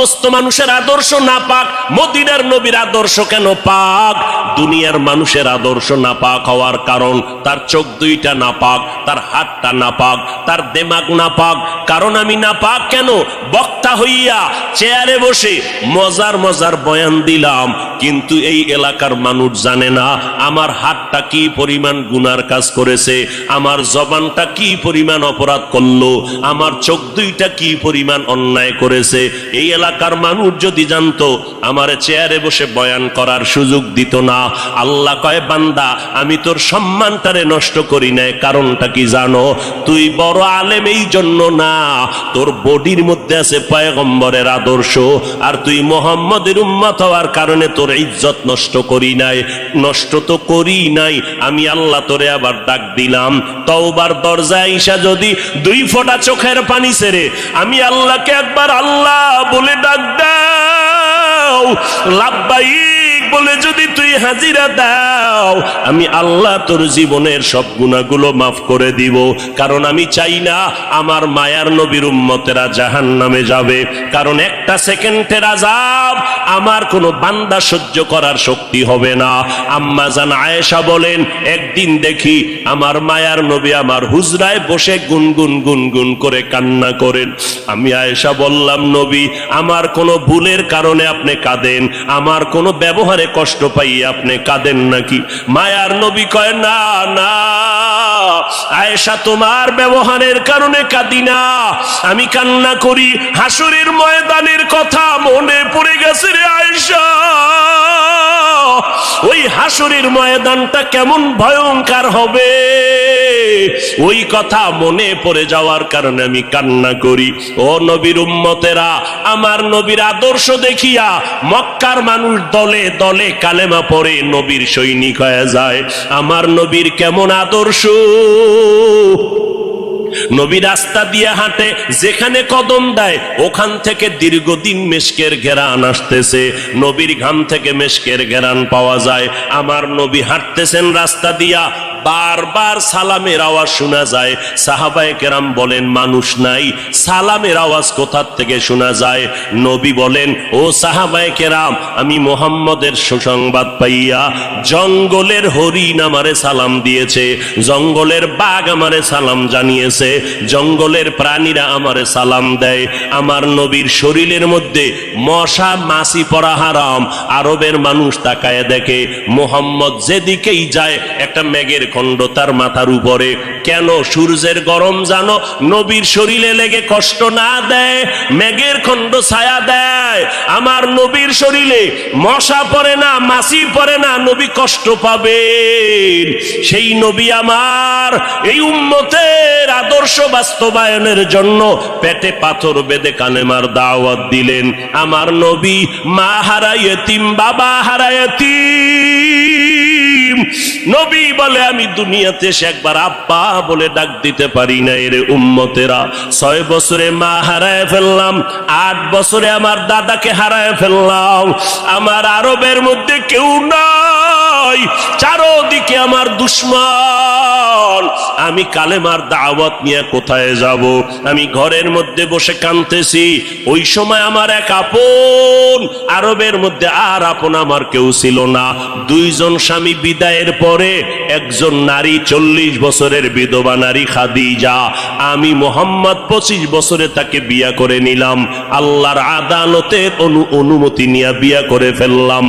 সমস্ত মানুষের আদর্শ নাপাক, মদিনার নবীর আদর্শ কেন পাক? দুনিয়ার মানুষের আদর্শ নাপাক হওয়ার কারণ তার চোখ দুইটা নাপাক, তার হাতটা নাপাক, তার দিমাগ নাপাক। কারণ আমি নাপাক কেন? বক্তা হইয়া চেয়ারে বসে মজার মজার বয়ান দিলাম, কিন্তু এই এলাকার মানুষ জানে না আমার হাতটা কি পরিমাণ গুনার কাজ করেছে, আমার জবানটা কি পরিমাণ অপরাধ করলো, আমার চোখ দুইটা কি পরিমাণ অন্যায় করেছে। এই এলাকার মানুষ যদি জানতো, আমার চেয়ারে বসে বয়ান করার সুযোগ দিত না। আল্লাহ কয়, বান্দা আমি তোর সম্মানটারে নষ্ট করি নাই। কারণটা কি জানো? তুই বড় আলেম এই জন্য না, তোর বডির মধ্যে আছে পয়গম্বরের আদর্শ, আর তুই মুহাম্মদের উম্মত হওয়ার কারণে তোর ইজ্জত নষ্ট করি নাই। নষ্ট তো করি নাই, আমি আল্লাহ তোরে আবার ডাক দিলাম। তওবার দরজায় ঈশা যদি 2 ফোঁটা চোখের পানি ছেড়ে আমি আল্লাহকে একবার আল্লাহ বলে ডাক দাও, লাব্বাইক বলে যদি তুই হাজিরা দাও, আমি আল্লাহ তোর জীবনের সব গুনাহগুলো মাফ করে দিব। কারণ আমি চাই না আমার মায়ার নবীর উম্মতেরা জাহান্নামে যাবে। কারণ একটা সেকেন্ডের আযাব আমার কোনো বান্দা সহ্য করার শক্তি হবে না। আম্মা জান আয়েশা বলেন, একদিন দেখি আমার মায়ার নবী আমার হুজরায় বসে গুনগুন গুনগুন করে কান্না করেন। আমি আয়েশা বললাম, নবী আমার কোনো ভুলের কারণে আপনি কাঁদেন, আমার কোনো ব্যবহারে কষ্ট পাই আপনি কাঁদেন নাকি? মায়ার নবী কয়, না না আয়েশা, তোমার ব্যবহারের কারণে কাঁদি না, আমি কান্না করি হাসরের ময়দানের কথা মনে পড়ে গেছে রে আয়েশা। ওই হাসরের ময়দানটা কেমন ভয়ঙ্কর হবে, ওই কথা মনে পড়ে যাওয়ার কারণে আমি কান্না করি। ও নবীর উম্মতেরা, আমার নবীর আদর্শ দেখিয়া মক্কার মানুষ দলে দলে কালেমা পড়ে নবীর সৈনিক হয়ে যায়। আমার নবীর কেমন আদর্শ! নবী রাস্তা দিয়ে হাঁটে, যেখানে কদম দেয় ওখান থেকে দীর্ঘদিন মেশকের ঘেরান আসতেছে। নবীর ঘাম থেকে মেশকের ঘেরান পাওয়া যায়। আমার নবী হাঁটতেছেন রাস্তা দিয়া, বারবার সালামের আওয়াজ শোনা যায়। সাহাবায়ে কেরাম বলেন, মানুষ নাই, সালামের আওয়াজ কোথা থেকে শোনা যায়? নবী বলেন, ও সাহাবায়ে কেরাম, আমি মুহাম্মদের সুসংবাদ পাইয়া জঙ্গলের হরিণ আমারে সালাম দিয়েছে, জঙ্গলের বাঘ আমারে সালাম জানিয়েছে, জঙ্গলের প্রাণীরা আমারে সালাম দেয়। আমার নবীর শরীরের মধ্যে মশা মাছি পড়া হারাম। আরবের মানুষ তাকায় দেখে, মুহাম্মদ যেদিকেই যায় একটা মেঘের খণ্ড তার মাথার উপরে। কেন? সূর্যের গরম জানো নবীর শরীরে লেগে কষ্ট না দেয়, মেঘের খণ্ড ছায়া দেয়। আমার নবীর শরীরে মশা পড়ে না, মাছি পড়ে না, নবী কষ্ট পাবেন। সেই নবী আমার এই উম্মতের আদর্শ বাস্তবায়নের জন্য পেটে পাথর বেঁধে কালেমার দাওয়াত দিলেন। আমার নবী মা হারা ইয়েতিম, বাবা হারা ইয়েতিম। নবী বলে, আমি দুনিয়াতে এসে একবার আব্বা বলে ডাক দিতে পারি না। এর উম্মতেরা 6 বছরে মা হারায় ফেললাম, 8 বছরে আমার দাদাকে হারায় ফেললাম। আমার আরবের মধ্যে কেউ নাই, চারদিকে আমার দুশ্মন। আমি কালেমার দাওয়াত নিয়ে কোথায় যাব? আমি ঘরের মধ্যে বসে কাঁদতেছি। ওই সময় আমার এক আপন, আরবের মধ্যে আর আপন আমার কেউ ছিল না। 2 জন স্বামী বিদায়ের পরে একজন নারী, 40 বছরের বিধবা নারী খাদিজা। আমি মুহাম্মদ 25 বছরে তাকে বিয়া করে নিলাম। আল্লাহর আদালতের অনুমতি নিয়ে বিয়া করে ফেললাম।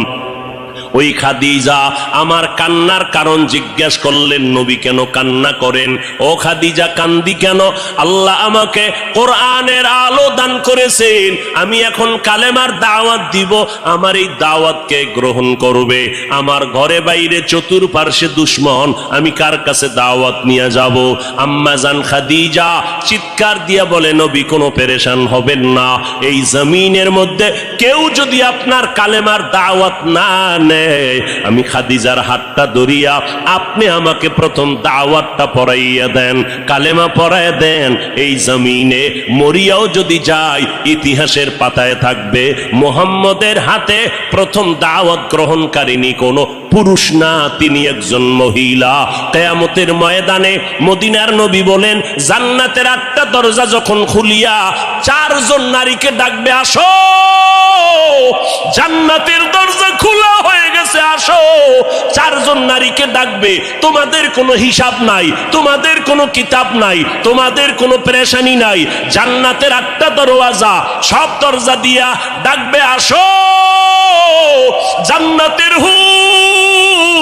ওই খাদিজা আমার কান্নার কারণ জিজ্ঞেস করলেন, নবী কেন কান্না করেন? ও খাদিজা, কান্দি কেন? আল্লাহ আমাকে কোরআনের আলো দান করেছেন, আমি এখন কালেমার দাওয়াত দিব, আমার এই দাওয়াতকে গ্রহণ করবে। আমার ঘরে বাইরে চতুর্পার্শ্বে দুশ্মন, আমি কার কাছে দাওয়াত নিয়ে যাব? আম্মা জান খাদিজা চিৎকার দিয়া বলে, নবী কোনো পেরেশান হবেন না, এই জমিনের মধ্যে কেউ যদি আপনার কালেমার দাওয়াত না নেয়, আমি খাদিজার হাতটা ধরিয়া আপনি আমাকে প্রথম দাওয়াতটা পড়াইয়া দেন, কালেমা পড়াইয়া দেন। এই জমিনে মরিয়াও যদি যায় ইতিহাসের পাতায় থাকবে মুহাম্মদের হাতে প্রথম দাওয়াত গ্রহণকারিনী কোনো পুরুষ না, তিনি একজন মহিলা। কিয়ামতের ময়দানে মদিনার নবী বলেন, জান্নাতের 8টা দরজা যখন খুলিয়া 4 জন নারীকে ডাকবে, আসো জান্নাতের দরজা খোলা হয়ে গেছে, আসো। 4 জন নারীকে ডাকবে, তোমাদের কোনো হিসাব নাই, তোমাদের কোনো কিতাব নাই, তোমাদের কোনো পেরেশানি নাই। জান্নাতের 8টা দরওয়াজা, সব দরজা দিয়া ডাকবে, আসো জান্নাতের হুর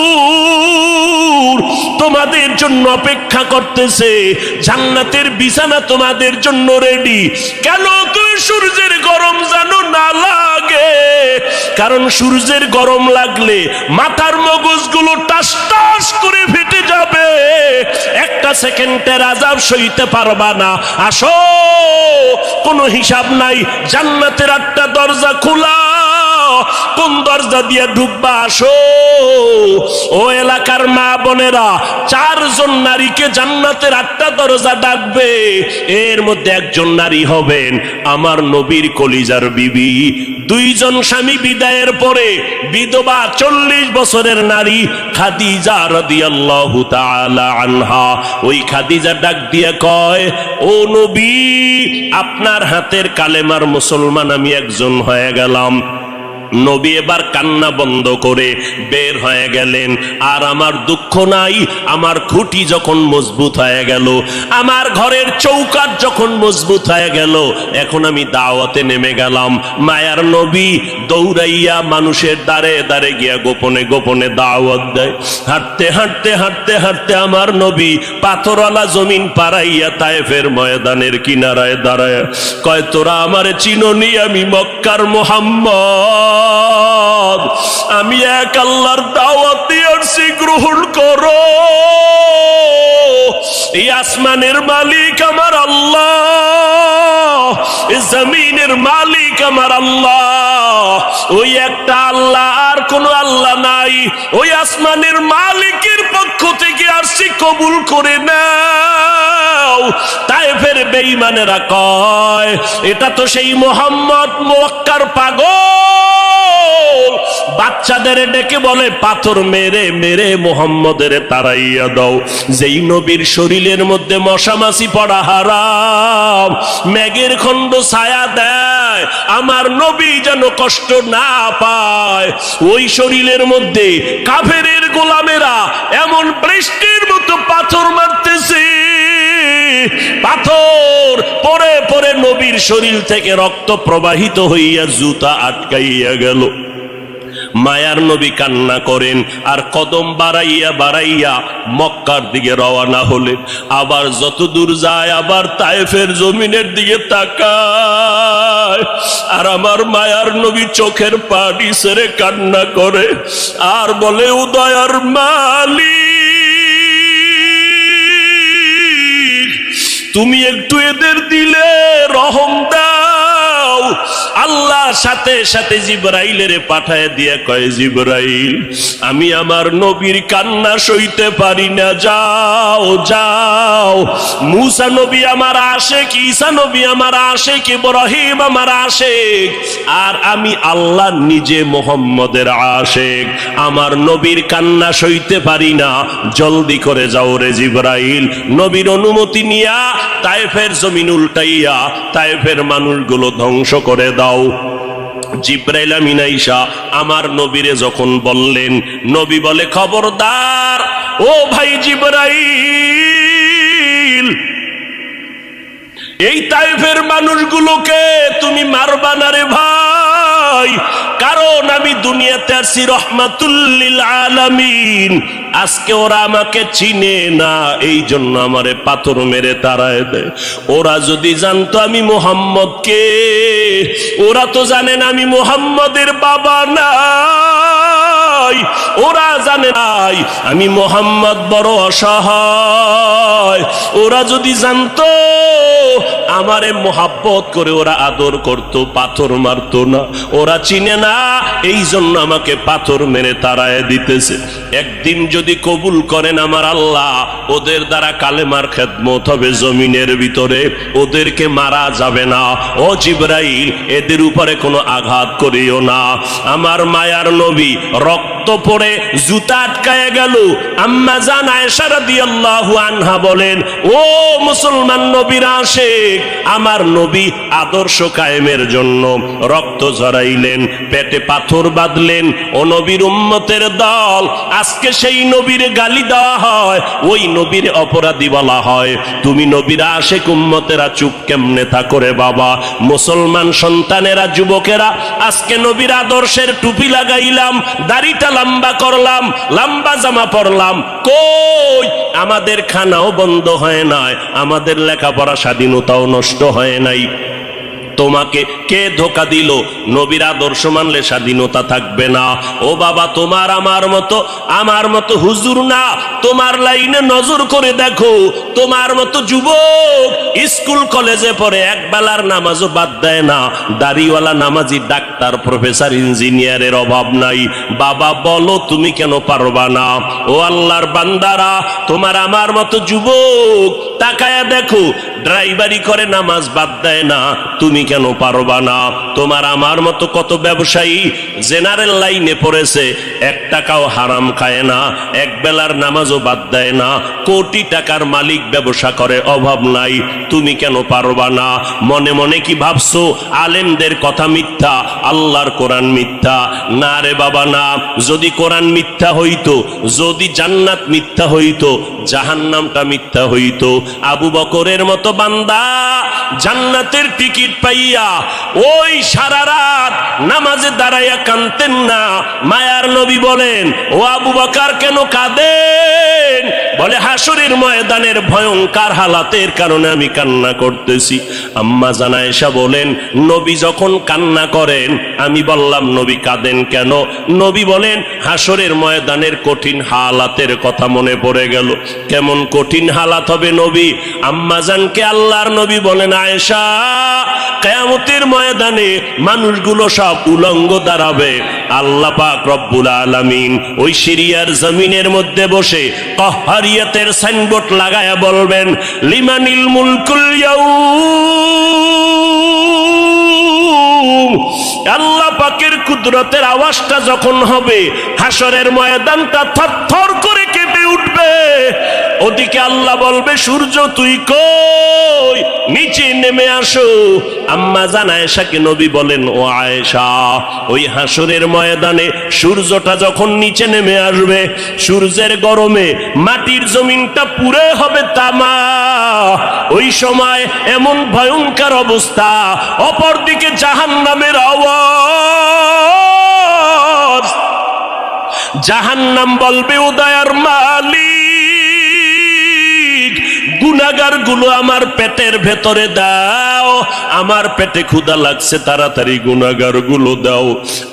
তোমাদের জন্য অপেক্ষা করতেছে, জান্নাতের বিছানা তোমাদের জন্য রেডি। কেন তুমি সূর্যের গরম জানো না লাগে? কারণ সূর্যের গরম লাগলে মাথার মগজগুলো টাস টাস করে ফেটে যাবে, একটা সেকেন্ডের আযাব সইতে পারবা না। আসো, কোনো হিসাব নাই, জান্নাতের 8টা দরজা খোলা, কোন দরজা দিয়ে ঢুকবা, আসো। ও এলাকার মা বোনেরা, 4 জন নারীকে জান্নাতের 8টা দরজা ডাকবে, এর মধ্যে একজন নারী হবেন আমার নবীর কলিজার বিবি। 2 জন স্বামী বিদায়ের পরে বিধবা 40 বছরের নারী খাদিজা রাদিয়াল্লাহু তাআলা আনহা। ওই খাদিজা ডাক দিয়ে কয়, ও নবী, আপনার হাতের কালেমার মুসলমান আমি একজন হয়ে গেলাম। নবী এবার কান্না বন্ধ করে বের হয়ে গেলেন। আর আমার দুঃখ নাই, আমার খুঁটি যখন মজবুত হয়ে গেল, আমার ঘরের চৌকাঠ যখন মজবুত হয়ে গেল, এখন আমি দাওয়াতে নেমে গেলাম। মায়ার নবী দৌড়াইয়া মানুষের দ্বারে দ্বারে গিয়া গোপনে গোপনে দাওয়াত দেয়। হাঁটতে হাঁটতে হাঁটতে হাঁটতে আমার নবী পাথরওয়ালা জমিন পারাইয়া তায়েফের ময়দানের কিনারায় দাঁড়ায় কয়, তোরা আমারে চিনোনি, আমি মক্কার মুহাম্মদ, আমি এক আল্লাহর দাওয়াত দিয়ে আসছি, গ্রহণ করো। এই আসমানের মালিক আমার আল্লাহ, এই জমিনের মালিক আমার আল্লাহ, ওই একটা আল্লাহ, আর কোনো আল্লাহ নাই। ওই আসমানের মালিকের পক্ষ থেকে আসছি, কবুল করে নাও। তায়েফের বেঈমানেরা কয়, এটা তো সেই মুহাম্মদ মক্কার পাগল। বাচ্চাদের ডেকে বলে, পাথর মেরে মেরে মুহাম্মদের তাড়াইয়া দাও। যেই নবীর শরীরের মধ্যে মশামাছি পড়া হারাম, মেঘের খণ্ড ছায়া দেয়, আমার নবী যেন কষ্ট না পায়। ওই শরীরের মধ্যে কাফেরের গোলামেরা এমন বৃষ্টির মতো পাথর মারতেছে, পাথর পরে পরে নবীর শরীর থেকে রক্ত প্রবাহিত হইয়া জুতা আটকাইয়া গেল। মায়ার নবী কান্না করেন আর কদম বাড়াইয়া বাড়াইয়া মক্কার দিকে রওনা হলেন। আবার যত দূর যায় আবার তায়েফের জমিনের দিকে তাকায়, আর আমার মায়ার নবী চোখের পানি ছেড়ে কান্না করে আর বলে, উদয়ার মালিক, তুমি একটু এদের দিলে রহম দাও। আল্লাহ সাথে সাথে জিবরাইলের পাঠায় দিয়া কয়, জিবরাইল, আমি আমার নবীর কান্না সইতে পারি না, যাও যাও। মুসা নবী আমার আশেক, ঈসা নবী আমার আশেক, ইব্রাহিম আমার আশেক, আর আমি আল্লাহ নিজে মুহাম্মদের আশেক। আমার নবীর কান্না সইতে পারি না, জলদি করে যাও রে জিবরাইল। নবীর অনুমতি নিয়া তায়েফের জমিন উল্টাইয়া তায়েফের মানুষগুলো ধ্বংস করে দাও। জিবরাইল আমিন আইসা আমার নবীরে যখন বললেন, নবী বলে, খবরদার ও ভাই জিবরাইল, এই তায়েফের মানুষগুলোকে তুমি মারবা না রে ভাই, কারণ আমি দুনিয়াতে আসছি রহমাতুল লিল আলামিন। আজকে ওরা আমাকে চিনে না, এই জন্য আমারে পাথর মেরে তাড়ায় দেয়। ওরা যদি জানতো আমি মুহাম্মদ কে, ওরা তো জানেন আমি মুহাম্মদের বাবা নাই, ওরা জানে নাই আমি মুহাম্মদ বড় অসহায়। ওরা যদি জানতো আমারে মোহাব্বত করে ওরা আদর করত, পাথর মারতো না। ওরা চিনে না, এই জন্য আমাকে পাথর মেরে তাড়ায় দিতেছে। একদিন যদি কবুল করেন আমার আল্লাহ, ওদের দ্বারা কালেমার খেদমত হবে জমিনের ভিতরে, ওদেরকে মারা যাবে না। ও জিবরাইল, এদের উপরে কোনো আঘাত করিও না। আমার মায়ার নবী রক্ত পড়ে জুতা আটকায় গেল। আম্মা জান আয়েশা রাদিয়াল্লাহু আনহা বলেন, ও মুসলমান নবীর আশিক, আমার নবী আদর্শ কায়েমের জন্য রক্ত ঝরাইলেন, পেটে পাথর বাঁধলেন। ও নবীর উম্মতের দল, আজকে সেই নবীর গালি দেওয়া হয়, ওই নবীর অপরাধী বলা হয়। তুমি নবীর আশিক উম্মতেরা চুপ কেমনে থাকো রে বাবা? মুসলমান সন্তানেরা, যুবকেরা, আজকে নবীর আদর্শের টুপি লাগাইলাম, দাড়িটা লম্বা করলাম, লম্বা জামা পরলাম, কই আমাদের খানাও বন্ধ হয় নাই, আমাদের লেখাপড়া স্বাধীনতাও নষ্ট হয় নাই। তোমাকে কে ধোকা দিল? নবীর আদর্শ মানলে স্বাধীনতা থাকবে না। ও বাবা, আমার মতো হুজুর না, তোমার লাইনে নজর করে দেখো, তোমার মতো যুবক স্কুল কলেজে পড়ে এক বেলার নামাজও বাদ দেয় না, দাড়িওয়ালা নামাজি ডাক্তার প্রফেসর ইঞ্জিনিয়ারের অভাব নাই। বাবা বলো, তুমি কেন পারবা না? ও আল্লাহর বান্দারা, তোমার আমার মতো যুবক তাকায়া দেখো, ড্রাইভারি করে নামাজ বাদ দেয় না, তুমি কেন পারবা না? তোমার আমার মতো কত ব্যবসায়ী জেনারেল লাইনে পড়েছে, এক টাকাও হারাম খায় না, এক বেলার নামাজও বাদ দেয় না, কোটি টাকার মালিক, ব্যবসা করে, অভাব নাই, তুমি কেন পারবা না? মনে মনে কি ভাবছো আলেমদের কথা মিথ্যা, আল্লাহর কোরআন মিথ্যা? না রে বাবা না। যদি কোরআন মিথ্যা হইতো, যদি জান্নাত মিথ্যা হইতো, জাহান্নামটা মিথ্যা হইতো। আবু বকরের মতো বান্দা জান্নাতের টিকিট পাইয়া ওই সারা রাত নামাজে দাঁড়াইয়া কাঁদতেন না। মায়ার নবী বলেন, ও আবু বকর কেন কাঁদেন? বলে, হাসরের ময়দানের ভয়ঙ্কর হালাতের কারণে আমি কান্না করতেছি। আম্মা জান আয়েশা বলেন, নবী যখন কান্না করেন, আমি বললাম, নবী কাঁদেন কেন? নবী বলেন, হাসরের ময়দানের কঠিন হালাতের কথা মনে পড়ে গেল। কেমন কঠিন হালাত হবে নবী? আম্মা জানকে আল্লাহর নবী বলেন, আয়েশা, কিয়ামতের ময়দানে মানুষগুলো সব উলঙ্গ দাঁড়াবে। আল্লাহ পাক রব্বুল আলামিন ওই সিরিয়ার জমিনের মধ্যে বসে কহরিয়াতের সাইনবোর্ড লাগায়া বলবেন, লিমানিল মুলকুল ইয়াউম। আল্লাহ পাকের কুদরতের আওয়াজটা যখন হবে, হাসরের ময়দানটা থরথর করে কেঁপে উঠবে। ওদিকে আল্লাহ বলবে, সূর্য তুই কই? নিচে নেমে আসো। আম্মা জান আয়েশাকে নবী বলেন, ও আয়েশা, ওই হাসরের ময়দানে সূর্যটা যখন নিচে নেমে আসবে, সূর্যের গরমে মাটির জমিনটা পুরে হবে তামা। ওই সময় এমন ভয়ঙ্কর অবস্থা, অপরদিকে জাহান্নামের আওয়াজ। জাহান্নাম বলবে, ও দয়ার মালিক, গুনাহগার গুলো আমার পেটের ভেতরে দাও, আমার পেটে ক্ষুধা লাগছে, তাড়াতাড়ি গুনাহগার গুলো দাও।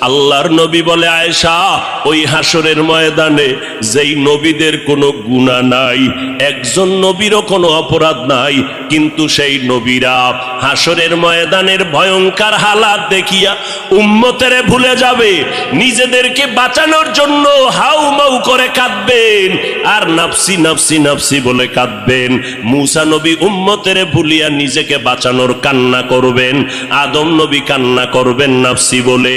আল্লাহর নবী বলে, আয়েশা, ওই হাসরের ময়দানে যেই নবীদের কোনো গুনাহ নাই, একজন নবীরও কোনো অপরাধ নাই, কিন্তু সেই নবীরা হাসরের ময়দানের ভয়ঙ্কর হালাত দেখিয়া উম্মতেরে ভুলে যাবে, নিজেদেরকে বাঁচানোর জন্য হাউমাউ করে কাঁদবেন, আর নাফসি নাফসি নাফসি বলে কাঁদবেন। মুসা নবী উম্মতেরে ভুলিয়া নিজেকে বাঁচানোর কান্না করবেন, আদম নবী কান্না করবেন নাফসি বলে।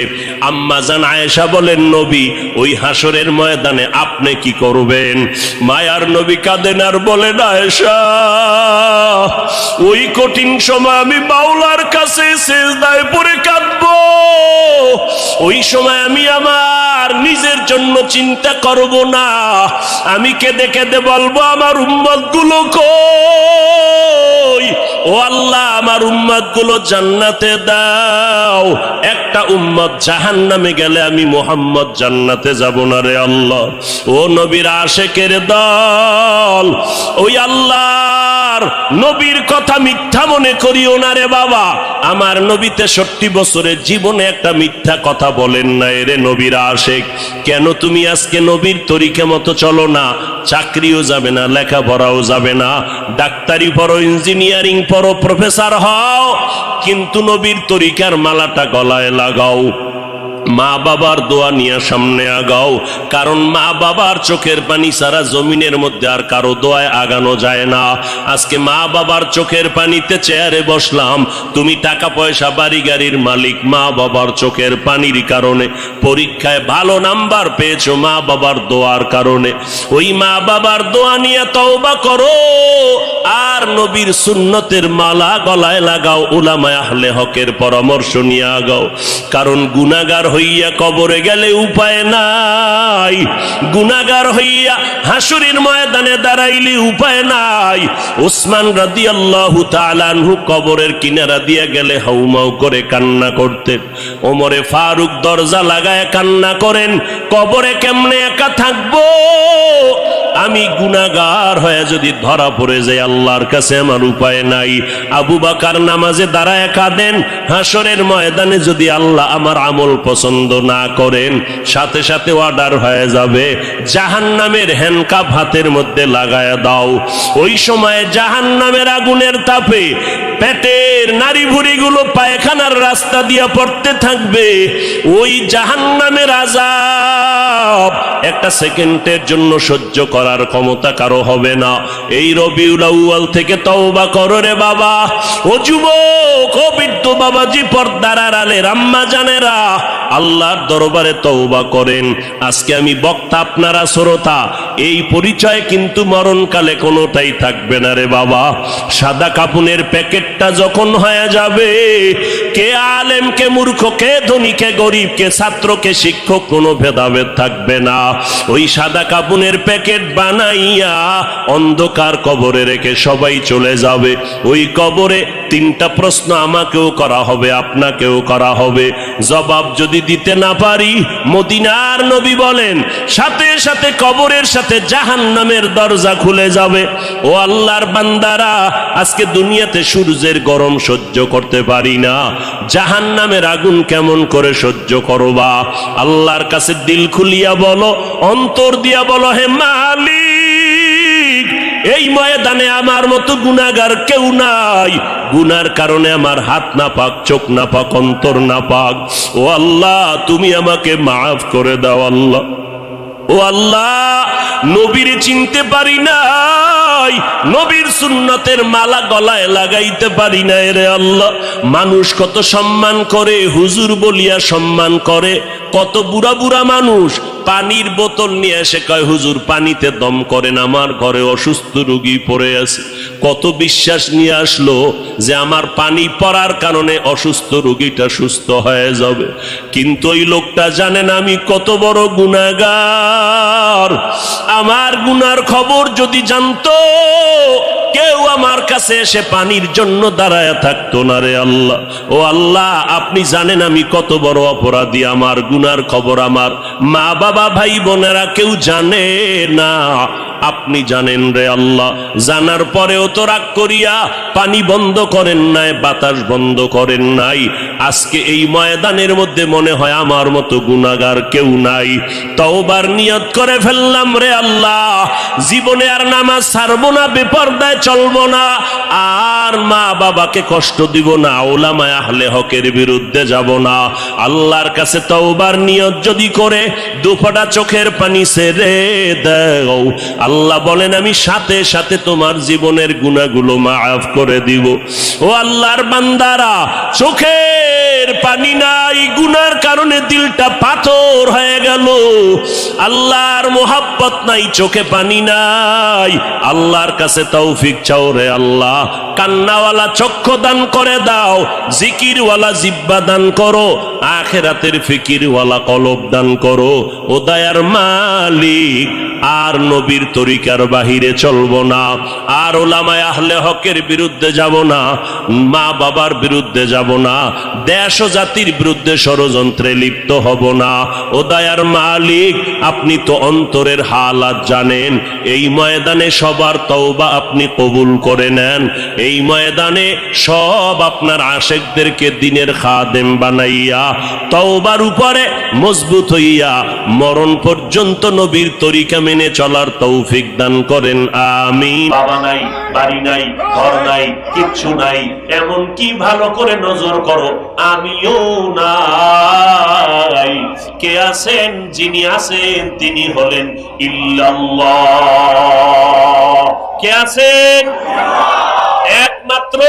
আম্মা জান আয়েশা বলেন, নবী, ওই হাসরের ময়দানে আপনি কি করবেন? মায়ার নবী কাঁদেন আর বলেন, আয়েশা, ওই কঠিন সময় আমি মাওলার কাছে সিজদায় পড়ে কাঁদবো। ওই সময় আমি আমার নিজের জন্য চিন্তা করব না, আমি কেঁদে কেঁদে বলবো, আমার উম্মত গুলো কই? ও আল্লাহ, আমার উম্মত গুলো জান্নাতে দাও। একটা উম্মত জাহান্নামে গেলে আমি মুহাম্মদ জান্নাতে যাব না রে আল্লাহ। ও নবীর আশিকের দল, ওই আল্লাহর নবীর কথা মিথ্যা মনে করিও না রে বাবা। আমার নবী 63 বছরের জীবনে একটা মিথ্যা কথা বলেন না রে নবীর আশিক। কেন তুমি আজকে নবীর তরিকা মতো চলো না? চাকরিও যাবে না, লেখাপড়াও যাবে না, ডাক্তারি পড়ো, ইঞ্জিনিয়ারিং পড়ো, প্রফেসর হও, কিন্তু নবীর তরিকার মালাটা গলায় লাগাও, মা বাবার দোয়া নিয়ে সামনে আগাও। কারণ মা বাবার চোখের পানি ছাড়া জমিনের মধ্যে আর কারো দোয়ায় আগানো যায় না। আজকে মা বাবার চোখের পানিতে চেয়ারে বসলাম, তুমি টাকা পয়সা বাড়ি গাড়ির মালিক, মা বাবার চোখের পানির কারণে। পরীক্ষায় ভালো নাম্বার পেয়েছো মা বাবার দোয়ার কারণে। ওই মা বাবার দোয়া নিয়ে তওবা করো, আর নবীর সুন্নতের মালা গলায় লাগাও, উলামায়ে আহলে হকের পরামর্শ নিয়ে আগাও। কারণ গুনাহগার হইয়া কবরে গেলে উপায় নাই, গুনাহগার হইয়া হাসুরের ময়দানে দাঁড়াইলে উপায় নাই। উসমান রাদিয়াল্লাহু তাআলা আনহু কবরের কিনারা দিয়ে গেলে হাউমাউ করে কান্না করতেন। ওমরে ফারুক দরজা লাগায় কান্না করেন, কবরে কেমনে একা থাকবো, আমি গুনাহগার হয়ে যদি ধরা পড়ে যাই আল্লাহর কাছে আমার উপায় নাই। আবু বকর নামাজে দাঁড়ায় কাঁদেন, হাসরের ময়দানে যদি আল্লাহ আমার আমল পছন্দ না করেন, সাথে সাথে অর্ডার হয়ে যাবে জাহান্নামের হ্যান্ডকাপ হাতের মধ্যে লাগায় দাও। ওই সময় জাহান্নামের আগুনের তাপে পেটের নারী ভুঁড়িগুলো পায়খানার রাস্তা দিয়ে পড়তে থাকবে। ওই জাহান্নামের আযাব একটা সেকেন্ডের জন্য সহ্য করার ক্ষমতা কারো হবে না। এই রবিউল আউয়াল থেকে তওবা করো রে বাবা। ও যুবক, ও বৃদ্ধ বাবাজি, পর্দার আড়ালের আম্মা জানেরা, আল্লাহর দরবারে তওবা করেন। আজকে আমি বক্তা, আপনারা শ্রোতা, এই পরিচয় কিন্তু মরণকালে কোনোটাই থাকবে না রে বাবা। সাদা কাপুনের প্যাকেটটা যখন হয়ে যাবে, কে আলেম, কে মূর্খ, কে ধনী, কে গরিব, কে ছাত্র, কে শিক্ষক, কোনো ভেদাভেদ থাকবে না। ওই সাদা কাপুনের প্যাকেট বানাইয়া অন্ধকার কবরে রেখে সবাই চলে যাবে। ওই কবরে তিনটা প্রশ্ন আমাকেও করা হবে, আপনাকেও করা হবে। জবাব যদি দিতে না পারি, মদিনার নবী বলেন সাথে সাথে কবরের সাথে জাহান্নামের দরজা খুলে যাবে। ও আল্লাহর বান্দারা, আজকে দুনিয়াতে সূর্যের গরম সহ্য করতে পারি না, জাহান্নামের আগুন কেমন করে সহ্য করবা? আল্লাহর কাছে দিল খুলিয়া বলো, অন্তর দিয়া বলো, হে মালিক, এই ময়দানে আমার মতো গুনাহগার কেউ নাই। গুনার কারণে আমার হাত না পাক, চোখ না পাক, অন্তর না পাক। ও আল্লাহ, তুমি আমাকে মাফ করে দাও আল্লাহ। ও আল্লাহ, নবীর চিনতে পারি নাই, নবীর সুন্নতের মালা গলায় লাগাইতে পারি নাই রে আল্লাহ। মানুষ কত সম্মান করে, হুজুর বলিয়া সম্মান করে। কত বুড়া বুড়া মানুষ পানির বোতল নিয়ে এসে কয়, হুজুর পানিতে দম করেন, আমার ঘরে অসুস্থ রোগী পড়ে আছে। কত বিশ্বাস নিয়ে আসলো যে আমার পানি পড়ার কারণে অসুস্থ রোগীটা সুস্থ হয়ে যাবে। কিন্তু ওই লোকটা জানেন আমি কত বড় গুনাহগার। আমার গুনার খবর যদি জানতো, কেউ আমার কাছে এসে পানির জন্য দাঁড়ায় থাকতো না রে আল্লাহ। ও আল্লাহ, আপনি জানেন আমি কত বড় অপরাধী। আমার গুনার খবর আমার মা বাবা, ভাই বোনেরা কেউ জানে না, আপনি জানেন রে আল্লাহ। জানার পরেও তো রাগ করিয়া পানি বন্ধ করেন নাই, বাতাস বন্ধ করেন নাই। আজকে এই ময়দানের মধ্যে মনে হয় আমার মতো গুনাহগার কেউ নাই। তওবার নিয়ত করে ফেললাম রে আল্লাহ, জীবনে আর নামাজ ছাড়বো না, বেপরদায় চলবো না, আর মা বাবাকে কষ্ট দিব না, উলামায়ে আহলে হকের বিরুদ্ধে যাব না। আল্লাহর কাছে তওবার নিয়ত যদি করে দুফোঁটা চোখের পানি ছেড়ে দাও, আল্লাহ বলেন আমি সাথে সাথে তোমার জীবনের গুনাহগুলো মাফ করে দিব। ও আল্লাহর বান্দারা, চোখের পানি নাই, গুনার কারণে দিলটা পাথর হয়ে গেল। আল্লাহর মোহাব্বত নাই, চোখে পানি নাই। আল্লাহর কাছে তৌফিক চাও রে আল্লাহ। কান্নাওয়ালা চক্ষু দান করে দাও, জিকিরওয়ালা জিহ্বা দান করো, আখিরাতের ফিকিরওয়ালা কলব দান করো। ও দয়ার মালিক, আর নবীর তরিকার বাহিরে চলবো না, আর উলামায়ে আহলে হকের বিরুদ্ধে যাব না, মা বাবার বিরুদ্ধে যাব না, দেশ ও জাতির বিরুদ্ধে ষড়যন্ত্রে লিপ্ত হব না। ও দয়ার মালিক, আপনি তো অন্তরের হালাত জানেন। এই ময়দানে সবার তওবা আপনি কবুল করে নেন। এই ময়দানে সব আপনার আশেকদেরকে দিনের খাদেম বানাইয়া তওবার উপরে মজবুত হইয়া মরণ পর্যন্ত নবীর তরিকা মেনে চলার তৌফিক দান করেন, আমিন। বাবা নাই, বাড়ি নাই, ঘর নাই, কিচ্ছু নাই, এমন কি ভালো করে নজর করো আমিও নাই। কে আছেন? যিনি আছেন তিনি হলেন ইল্লাল্লাহ। কে আছেন? একমাত্র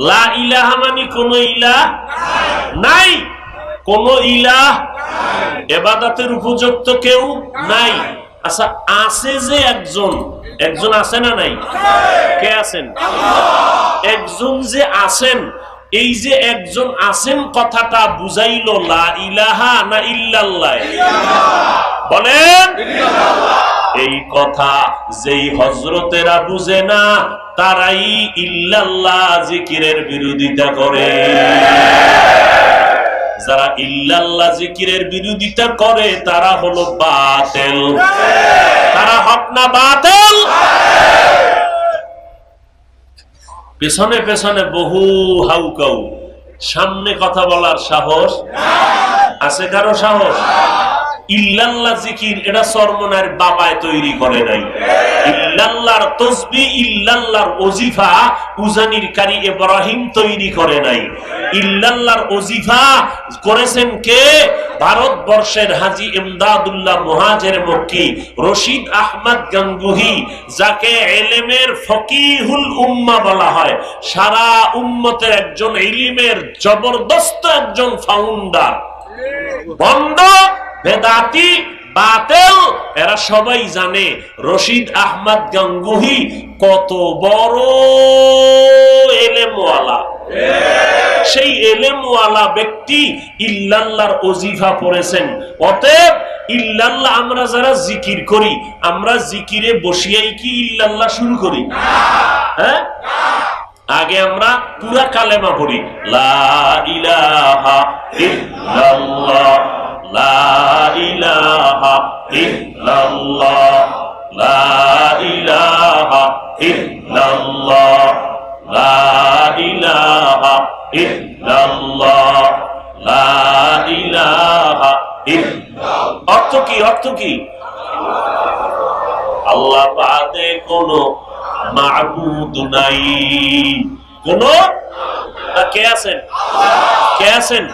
লা ইলাহা মানে কোন ইলাহ নাই, কোন ইলাহ ইবাদতের উপযুক্ত কেউ নাই। আচ্ছা, আছে যে একজন, একজন আছে না নাই? কে আছেন? একজন যে আছেন, এই যে একজন আছেন কথাটা বুঝাইলো লা ইলাহা না ইল্লাল্লাহ? বলেন। এই কথা যেই হযরতেরা বুঝে না তারাই ইল্লাল্লাহ জিকিরের বিরোধিতা করে। যারা ইল্লাল্লাহ জিকিরের বিরোধিতা করে তারা হলো বাতিল। তারা হক না বাতিল? পেছনে পেছনে বহু হাউকাউ, সামনে কথা বলার সাহস আছে কারো? সাহস? ইল্লাল্লাহ জিকির এটা চরমনার বাবায় তৈরি করে নাই। ইল্লাল্লাহর তাসবিহ, ইল্লাল্লাহর ওজিফা উজানির কারি ইব্রাহিম তৈরি করে নাই। ইল্লাল্লাহর ওজিফা করেছেন কে? ভারতবর্ষের হাজী ইমদাদুল্লাহ মুহাজির মক্কি রশিদ আহমদ গাঙ্গুহি, যাকে ইলমের ফকিহুল উম্মাহ বলা হয়, সারা উম্মতের একজন ইলমের জবরদস্ত একজন ফাউন্ডার। বন্ধ বেদাতি বাতিল এরা সবাই জানে রশিদ আহমদ গাঙ্গুহি কত বড় ইলমওয়ালা। সেই ইলমওয়ালা ব্যক্তি ইল্লাল্লাহর ওজিফা পড়েছেন। অতএব ইল্লাল্লাহ আমরা যারা জিকির করি, আমরা জিকিরে বসিয়াই কি ইল্লাল্লাহ শুরু করি? হ্যাঁ, আগে আমরা পুরা কালেমা পড়ি, লা ইলাহা ইল্লাল্লাহ, লা ইলাহা ইল্লাল্লাহ, লা ইলাহা ইল্লাল্লাহ, লা ইলাহা ইল্লাল্লাহ, লা ইলাহা ইল্লাল্লাহ। অর্থ কি? অর্থ কি? আল্লাহ বাদে কোনো মাবুদ নাই। কোন কে আছেন? কে আছেন?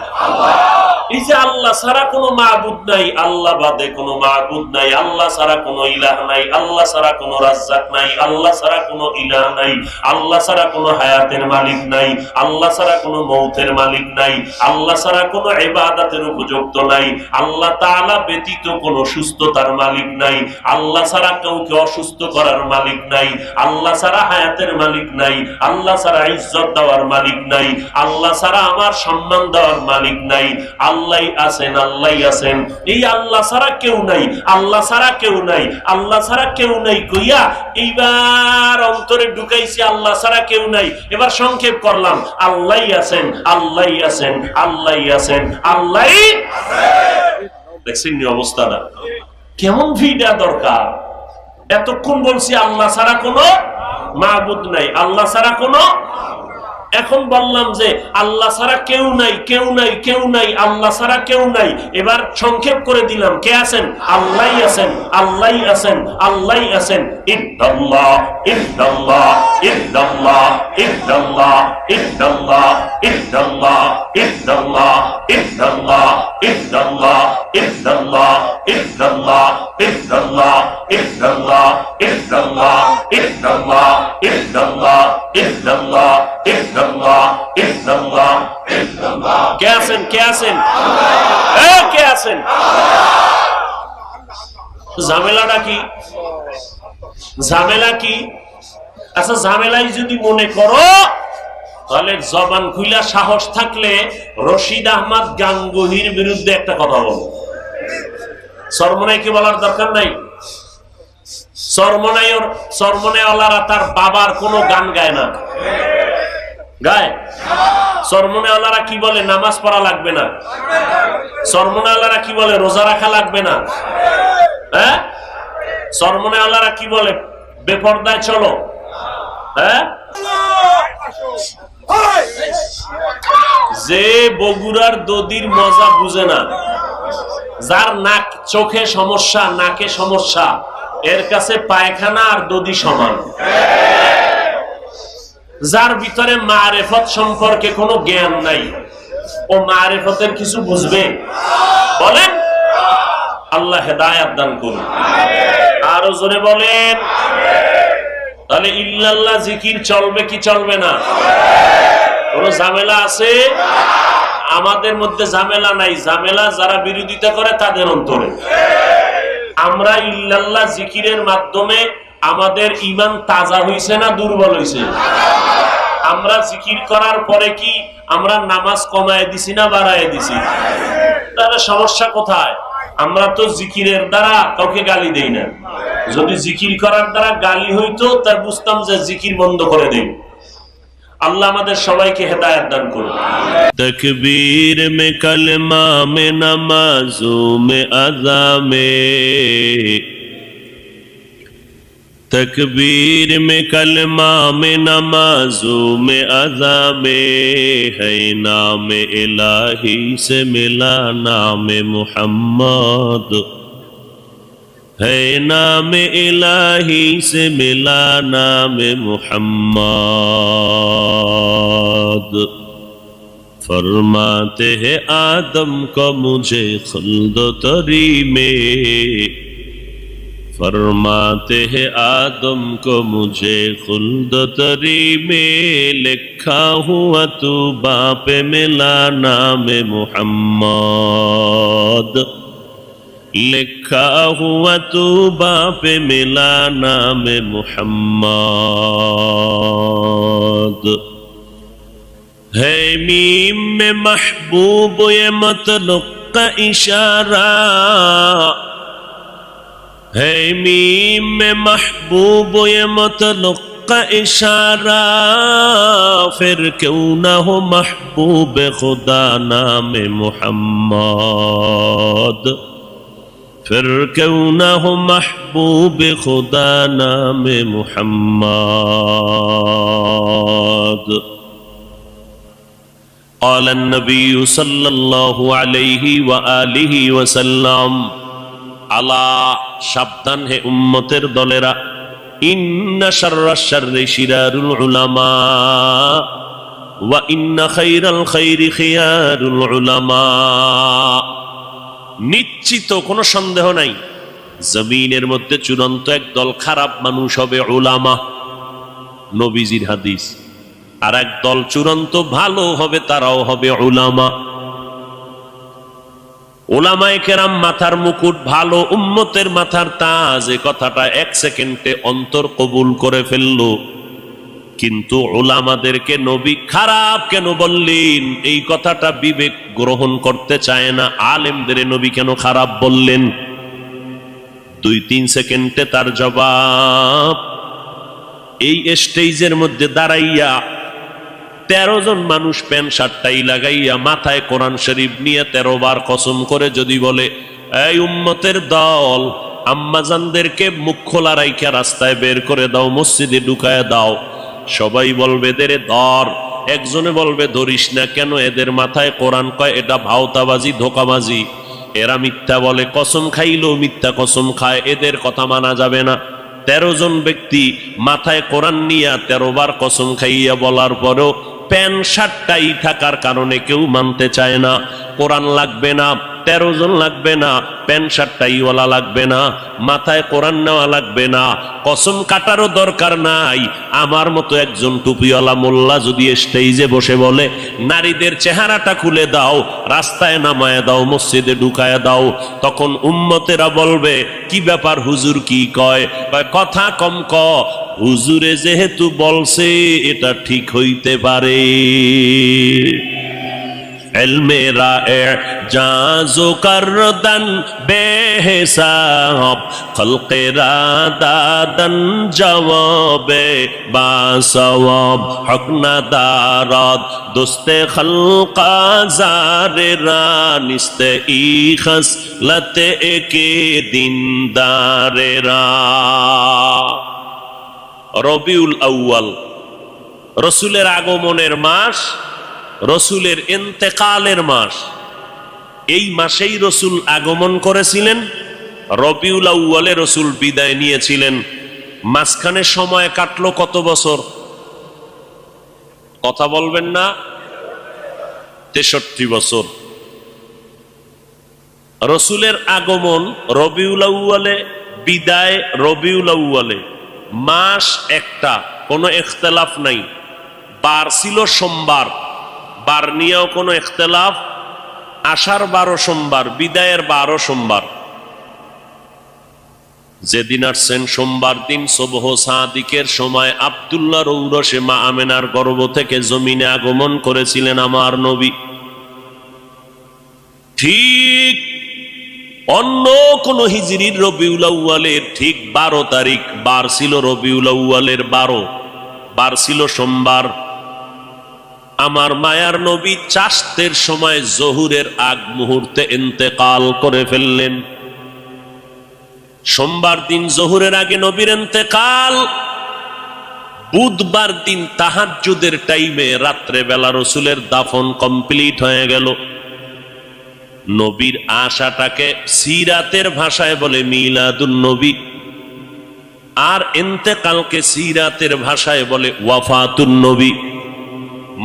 এই যে আল্লাহ ছাড়া কোনো মাবুদ নাই, আল্লাহ বাদে কোনো মাবুদ নাই, আল্লাহ ছাড়া কোনো ইলাহ নাই, আল্লাহ ছাড়া কোনো রাজ্জাক নাই, আল্লাহ ছাড়া কোনো ইলাহ নাই, আল্লাহ ছাড়া কোনো হায়াতের মালিক নাই, আল্লাহ ছাড়া কোনো মৌতের মালিক নাই, আল্লাহ ছাড়া কোনো ইবাদতের উপযুক্ত নাই, আল্লাহ তাআলা ব্যতীত কোনো সুস্থতার মালিক নাই, আল্লাহ ছাড়া কাউকে অসুস্থ করার মালিক নাই, আল্লাহ ছাড়া হায়াতের মালিক নাই, আল্লাহ ছাড়া ইজ্জত দেওয়ার মালিক নাই, আল্লাহ ছাড়া আমার সম্মান দেওয়ার মালিক নাই। আল্লাহই আছেন, আল্লাহই আছেন। এই আল্লাহ ছাড়া কেউ নাই, আল্লাহ ছাড়া কেউ নাই, আল্লাহ ছাড়া কেউ নাই কইয়া এইবার অন্তরে ঢুকাইছি আল্লাহ ছাড়া কেউ নাই। এবার সংক্ষেপ করলাম, আল্লাহই আছেন, আল্লাহই আছেন, আল্লাহই আছেন, আল্লাহই দেখছেন অবস্থাটা কেমন? ভিড়া দরকার। এতক্ষণ বলছি আল্লাহ ছাড়া কোনো মাবুদ নাই, আল্লাহ ছাড়া কোনো, এখন বললাম যে আল্লাহ ছাড়া কেউ নাই, কেউ নাই, কেউ নাই, আল্লাহ ছাড়া কেউ নাই। এবার সংক্ষেপ করে দিলাম, কে আছেন? আল্লাহই আছেন, আল্লাহই আছেন, আল্লাহই আছেন। ইল্লাল্লাহ, ইল্লাল্লাহ, ইল্লাল্লাহ, ইল্লাল্লাহ, ইল্লাল্লাহ, ইল্লাল্লাহ, ইল্লাল্লাহ, ইল্লাল্লাহ, ইল্লাল্লাহ, ইল্লাল্লাহ, ইল্লাল্লাহ, ইল্লাল্লাহ, ইল্লাল্লাহ, ইল্লাল্লাহ, ইল্লাল্লাহ, ইল্লাল্লাহ, ইল্লাল্লাহ, ইল্লাল্লাহ, ইল্লাল্লাহ, ইল্লাল্লাহ। কে আছেন? কে আছেন? কে আছেন? ঝামেলাটা কি? ঝামেলা কি? আচ্ছা, ঝামেলাই যদি মনে করো তাহলে জবান খুইলা সাহস থাকলে রশিদ আহমদ গাঙ্গুহির বিরুদ্ধে একটা কথা বলো। সরমনাই কি বলার দরকার নাই? সরমনাইওয়ালারা তার বাবার কোনো গান গায় না, গায়? সরমনাইওয়ালারা কি বলে? নামাজ পড়া লাগবে না। সরমনাইওয়ালারা কি বলে? রোজা রাখা লাগবে না। হ্যাঁ, সরমনাইওয়ালারা কি বলে? বেপরদায় চলো। হ্যাঁ, যে বগুড়ার দদির মজা বুঝে না, যার নাক চোখে সমস্যা, নাকে সমস্যা, এর কাছে পায়খানা আর দদি সমান। যার ভিতরে মারেফত সম্পর্কে কোনো জ্ঞান নাই, ও মারেফতের কিছু বুঝবে? বলেন। আল্লাহ হেদায়েত দান করুন। আরো জোরে বলেন। তাহলে ইল্লাল্লাহ জিকির চলবে কি চলবে না? কোন ঝামেলা আছে? আমাদের মধ্যে ঝামেলা নাই, ঝামেলা যারা বিরোধিতা করে তাদের অন্তরে। আমরা ইল্লাল্লাহ জিকিরের মাধ্যমে আমাদের ঈমান তাজা হইছে না দুর্বল হইছে? আমরা জিকির করার পরে কি আমরা নামাজ কমায় দিছি না বাড়ায় দিছি? তাহলে সমস্যা কোথায়? আমরা তো জিকিরের দ্বারা কাউকে গালি দেই না। যদি জিকির করার দ্বারা গালি হইতো তার বুঝতাম যে জিকির বন্ধ করে দেই। আল্লাহ আমাদের সবাইকে হেদায়েত দান করুন। তকবীর মে কলমা মে নামাজো মে আযা মে, तकबीर में कलमा में नमाजों में अज़ा में है नाम इलाही से मिला नाम मुहम्मद, है नाम इलाही से मिला नाम मुहम्मद। फरमाते हैं आदम को मुझे खुल्द तरी में, फरमाते हैं आदम को मुझे खुल्द तरी में, लिखा हुआ तू बाप मिला नाम मुहम्मद, लिखा हुआ तू बाप मिला नाम मुहम्मद। है मीम में महबूब ये मतलुक का इशारा, है मीम में महबूब ये मतलुक का इशारा, फिर क्यों ना हो महबूब खुदा नाम मुहम्मद, फिर क्यों ना हो महबूब खुदा नाम मुहम्मद। قال النبي صلى الله عليه وآله وسلم, আলা সাবধান হে উম্মতের দলেরা, ইন্না শাররাশ শাররি শিরারুল উলামা ওয়া ইন্না খায়রাল খায়রি খিয়ারুল উলামা। নিশ্চিত কোনো সন্দেহ নাই জমিনের মধ্যে চূড়ান্ত একদল খারাপ মানুষ হবে উলামা, নবীজির হাদিস। আর একদল চূড়ান্ত ভালো হবে, তারাও হবে উলামা। উলামায়ে কেরাম মাথার মুকুট, ভালো উম্মতের মাথার তাজ, এই কথাটা এক সেকেন্ডে অন্তর কবুল করে ফেলল। কিন্তু উলামাদেরকে নবী খারাপ কেন বললেন, এই কথাটা বিবেক গ্রহণ করতে চায় না। আলেমদের নবী কেন খারাপ বললেন? 2-3 সেকেন্ডে তার জবাব। এই স্টেজের মধ্যে দাঁড়াইয়া 13 জন মানুষ প্যান্ট শার্টটাই লাগাইয়া মাথায় কোরআন শরীফ নিয়ে 13 বার কসম করে যদি বলে, এই উম্মতের দল, আম্মাজানদেরকে মুখ খোলা রাইখা রাস্তায় বের করে দাও, মসজিদে ঢুকায় দাও, সবাই বলবে এদের ধর। একজনে বলবে ধরিস না কেন, এদের মাথায় কোরআন কয়, এটা ভাওতাবাজি, ধোকাবাজি, এরা মিথ্যা বলে, কসম খাইলেও মিথ্যা কসম খায়, এদের কথা মানা যাবে না। 13 জন ব্যক্তি মাথায় কোরআন নিয়ে 13 বার কসম খাইয়া বলার পরেও প্যান্ট শার্টটাই থাকার কারণে কেউ মানতে চায় না। কোরআন লাগবে না, 13 জন লাগবে না, প্যান্ট শার্টটাই ওয়ালা লাগবে না, মাথায় কোরআন নেওয়া লাগবে না, কসম কাটারও দরকার নাই। আমার মতো একজন টুপিওয়ালা মোল্লা যদি স্টেজে বসে বলে, নারীদের চেহারাটা খুলে দাও, রাস্তায় নামায় দাও, মসজিদে ঢুকায় দাও, তখন উম্মতেরা বলবে, কি ব্যাপার হুজুর কি কয়? কথা কম ক, হুজুরে যেহেতু বলছে এটা ঠিক হইতে পারে। ইলমে ইজাজো করদান বেহিসাব, খলকেরা দাদান জবাবে বাসওয়াব, হক না দারাদ দোস্তে খলকা জারেরা, নিস্তে ই খসলতে একে দিনদারেরা। রবিউল আউয়াল রসুলের আগমনের মাস, রসুলের ইন্তেকালের মাস। এই মাসেই রসুল আগমন করেছিলেন, রবিউল আউয়ালে রসুল বিদায় নিয়েছিলেন। মাঝখানে সময় কাটলো কত বছর? কথা বলবেন না? 63 বছর। রসুলের আগমন রবিউল আউয়ালে, বিদায় রবিউল আউয়ালে, মাস একটা, কোনো ইখতিলাফ নাই। বার ছিল সোমবার, বার নিয়েও কোনো ইখতিলাফ। আষাঢ় 12 সোমবার, বিদায়ের 12 সোমবার। যেদিন আসছেন সোমবার দিন সুবহ সাদিকের সময় আব্দুল্লাহর ঔরসে মা আমেনার গর্ভ থেকে জমিনে আগমন করেছিলেন আমার নবী। ঠিক অন্য কোন হিজরির রবিউল আউয়ালের ঠিক 12 তারিখ বার ছিল, রবিউল আউয়ালের 12 বার ছিল সোমবার। আমার মায়ার নবী চাষতের সময় জহুরের আগ মুহূর্তে ইন্তেকাল করে ফেললেন। সোমবার দিন জহুরের আগে নবীর ইন্তেকাল। বুধবার দিন তাহাজ্জুদের টাইমে রাত্রে বেলা রসুলের দাফন কমপ্লিট হয়ে গেল। নবীর আশাটাকে সিরাতের ভাষায় বলে মিলাদুন নবী, আর ইন্তেকালকে সিরাতের ভাষায় বলে ওয়াফাতুন নবী।